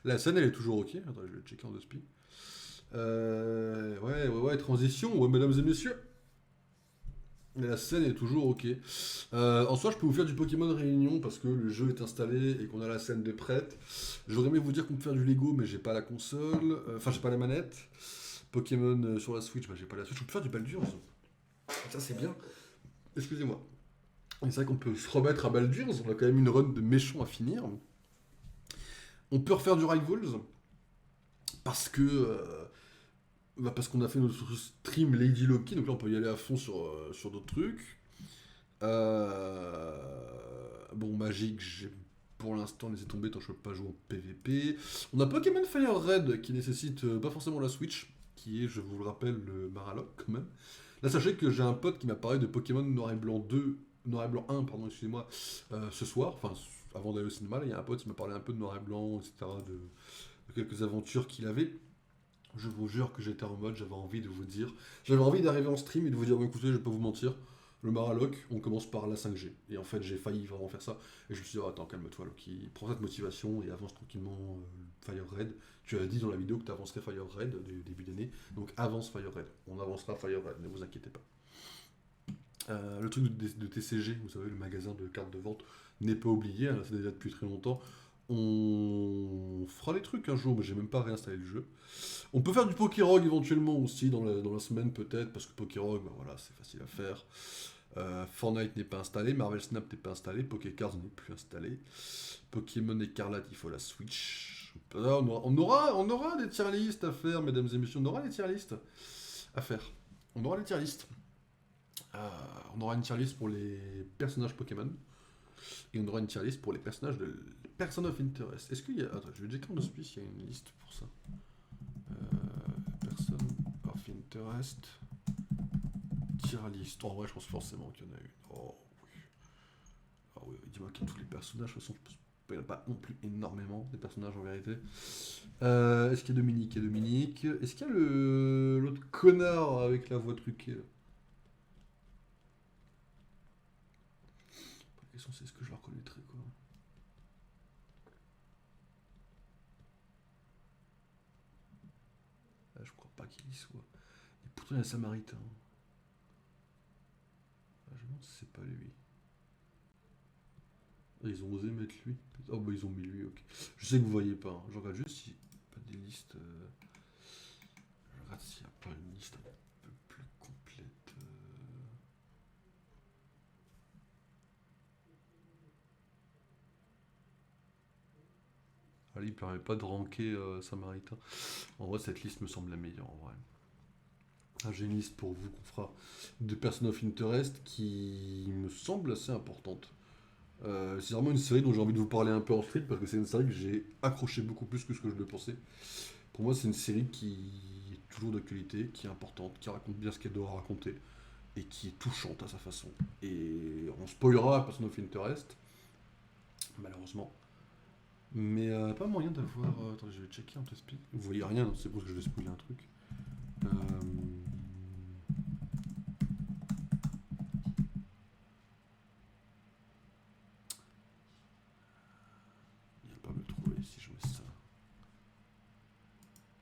La scène, elle est toujours ok. Attends, je vais checker en deux spi. Ouais, transition, ouais, mesdames et messieurs. La scène est toujours ok. En soi, je peux vous faire du Pokémon Réunion parce que le jeu est installé et qu'on a la scène de prête. J'aurais aimé vous dire qu'on peut faire du Lego, mais j'ai pas la console. Enfin, j'ai pas la manette. Pokémon sur la Switch, bah j'ai pas la Switch. On peut faire du Baldur's. Ça, c'est bien. Excusez-moi. Et c'est vrai qu'on peut se remettre à Baldur's. On a quand même une run de méchants à finir. On peut refaire du Rivals parce que. Parce qu'on a fait notre stream Lady Loki, donc là on peut y aller à fond sur d'autres trucs. Bon, Magic, j'ai pour l'instant laissé tomber tant que je peux pas jouer en PVP. On a Pokémon Fire Red qui nécessite pas forcément la Switch. qui est, je vous le rappelle, le Maraloc quand même. Là, sachez que j'ai un pote qui m'a parlé de Pokémon Noir et Blanc 2, Noir et Blanc 1, pardon, excusez-moi, ce soir, enfin, avant d'aller au cinéma, là, il y a un pote qui m'a parlé un peu de Noir et Blanc, etc., de quelques aventures qu'il avait. Je vous jure que j'étais en mode, j'avais envie de vous dire, j'avais envie d'arriver en stream et de vous dire, bon, écoutez, je vais pas vous mentir, le Maraloc, on commence par la 5G. Et en fait, j'ai failli vraiment faire ça. Et je me suis dit, oh, attends, calme-toi, Loki, prends cette motivation et avance tranquillement Fire Red. Tu as dit dans la vidéo que tu avancerais Fire Red du début d'année, donc avance Fire Red. On avancera Fire Red, ne vous inquiétez pas. Le truc de TCG, vous savez, le magasin de cartes de vente, n'est pas oublié, hein, c'est déjà depuis très longtemps. On fera des trucs un jour, mais j'ai même pas réinstallé le jeu. On peut faire du Pokérog éventuellement aussi dans la semaine peut-être, parce que Pokérog, bah voilà, c'est facile à faire. Fortnite n'est pas installé, Marvel Snap n'est pas installé, Pokécards n'est plus installé. Pokémon Écarlate, il faut la Switch. On aura des tier lists à faire, mesdames et messieurs, on aura des tier lists à faire. On aura des tier lists. On aura une tier list pour les personnages Pokémon. Et on aura une tier list pour les personnages de Person of Interest. Est-ce qu'il y a... Attends, je vais checker en auspice, il y a une liste pour ça. Person of Interest. Tier list. En vrai, je pense forcément qu'il y en a une. Oh oui. Ah oui, dis-moi qu'il y a tous les personnages. De toute façon, il n'y en a pas non plus énormément des personnages en vérité. Est-ce qu'il y a Dominique? Il y a Dominique. Est-ce qu'il y a l'autre connard avec la voix truquée là? La question c'est est-ce que je la reconnaîtrai quoi? Là, je crois pas qu'il y soit. Et pourtant il y a Samaritain. Ah, je me demande si c'est pas lui. Ah, ils ont osé mettre lui. Oh bah ils ont mis lui, ok. Je sais que vous voyez pas, hein. Je regarde juste s'il n'y a pas des listes. Je regarde s'il n'y a pas une liste un peu plus complète. Ah, il permet pas de ranker Samaritain. En vrai, cette liste me semble la meilleure en vrai. Ah, j'ai une liste pour vous qu'on fera de Person of Interest qui me semble assez importante. C'est vraiment une série dont j'ai envie de vous parler un peu en street parce que c'est une série que j'ai accroché beaucoup plus que ce que je le pensais. Pour moi, c'est une série qui est toujours d'actualité, qui est importante, qui raconte bien ce qu'elle doit raconter et qui est touchante à sa façon. Et on spoilera Person of Interest, malheureusement. Mais pas moyen d'avoir. Attends, je vais checker un peu speed. Vous voyez rien, hein, c'est pour ça que je vais spoiler un truc. Euh, Il va pas me trouver si je mets ça.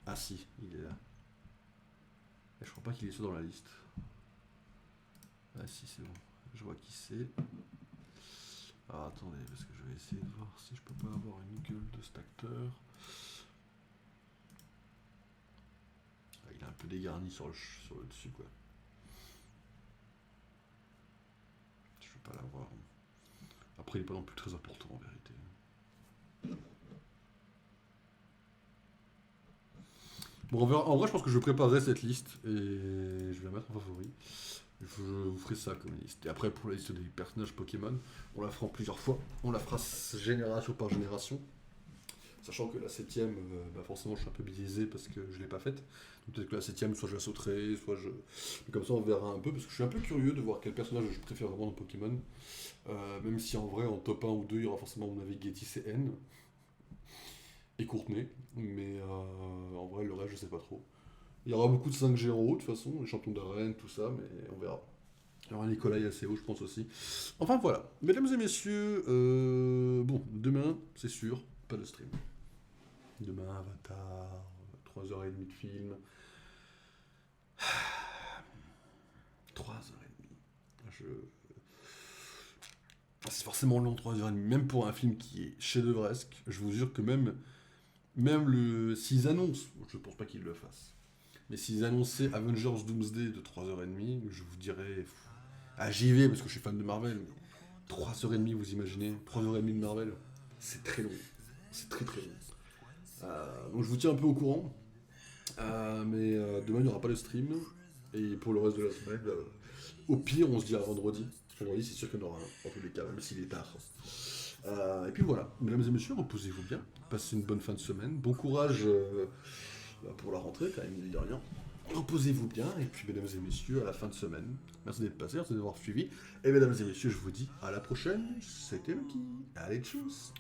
Ah si, il est là. Et je crois pas qu'il est sur dans la liste. Ah si, c'est bon. Je vois qui c'est. Ah attendez, parce que je vais essayer de voir si je peux pas avoir une gueule de cet acteur. Ah, il est un peu dégarni sur le dessus quoi. Je vais pas l'avoir. Après il est pas non plus très important en vérité. Bon, en vrai, je pense que je préparerai cette liste et je vais la mettre en favori. Je vous ferai ça comme liste. Et après, pour la liste des personnages Pokémon, on la fera en plusieurs fois. On la fera génération par génération. Sachant que la septième, bah forcément, je suis un peu biaisé parce que je ne l'ai pas faite. Donc peut-être que la septième, soit je la sauterai, soit je. Mais comme ça, on verra un peu parce que je suis un peu curieux de voir quel personnage je préfère vraiment dans Pokémon. Même si en vrai, en top 1 ou 2, il y aura forcément, à mon avis, Getty CN et Courtenay. Mais en vrai, le reste, je sais pas trop. Il y aura beaucoup de 5G en haut, de toute façon, les champions d'arène, tout ça, mais on verra. Il y aura Nicolas assez haut, je pense aussi. Enfin voilà, mesdames et messieurs, bon, demain, c'est sûr, pas de stream. Demain, Avatar, 3h30 de film. 3h30. Je... C'est forcément long, 3h30. Même pour un film qui est chef-d'œuvresque, je vous jure que s'ils annoncent, je pense pas qu'ils le fassent, mais s'ils annonçaient Avengers Doomsday de 3h30, je vous dirais. Ah, j'y vais parce que je suis fan de Marvel, mais 3h30, vous imaginez 3h30 de Marvel, c'est très long. C'est très très long. Donc je vous tiens un peu au courant. Mais demain, il n'y aura pas de stream. Et pour le reste de la semaine, au pire, on se dit à vendredi. Vendredi, c'est sûr qu'il y en aura un, en tous les cas, même s'il est tard. Et puis voilà, mesdames et messieurs, reposez-vous bien. Passez une bonne fin de semaine. Bon courage pour la rentrée, quand même, mine de rien. Reposez-vous bien, et puis mesdames et messieurs, à la fin de semaine, merci d'être passés, merci d'avoir suivi, et mesdames et messieurs, je vous dis à la prochaine, c'était Lucky, allez tchuss.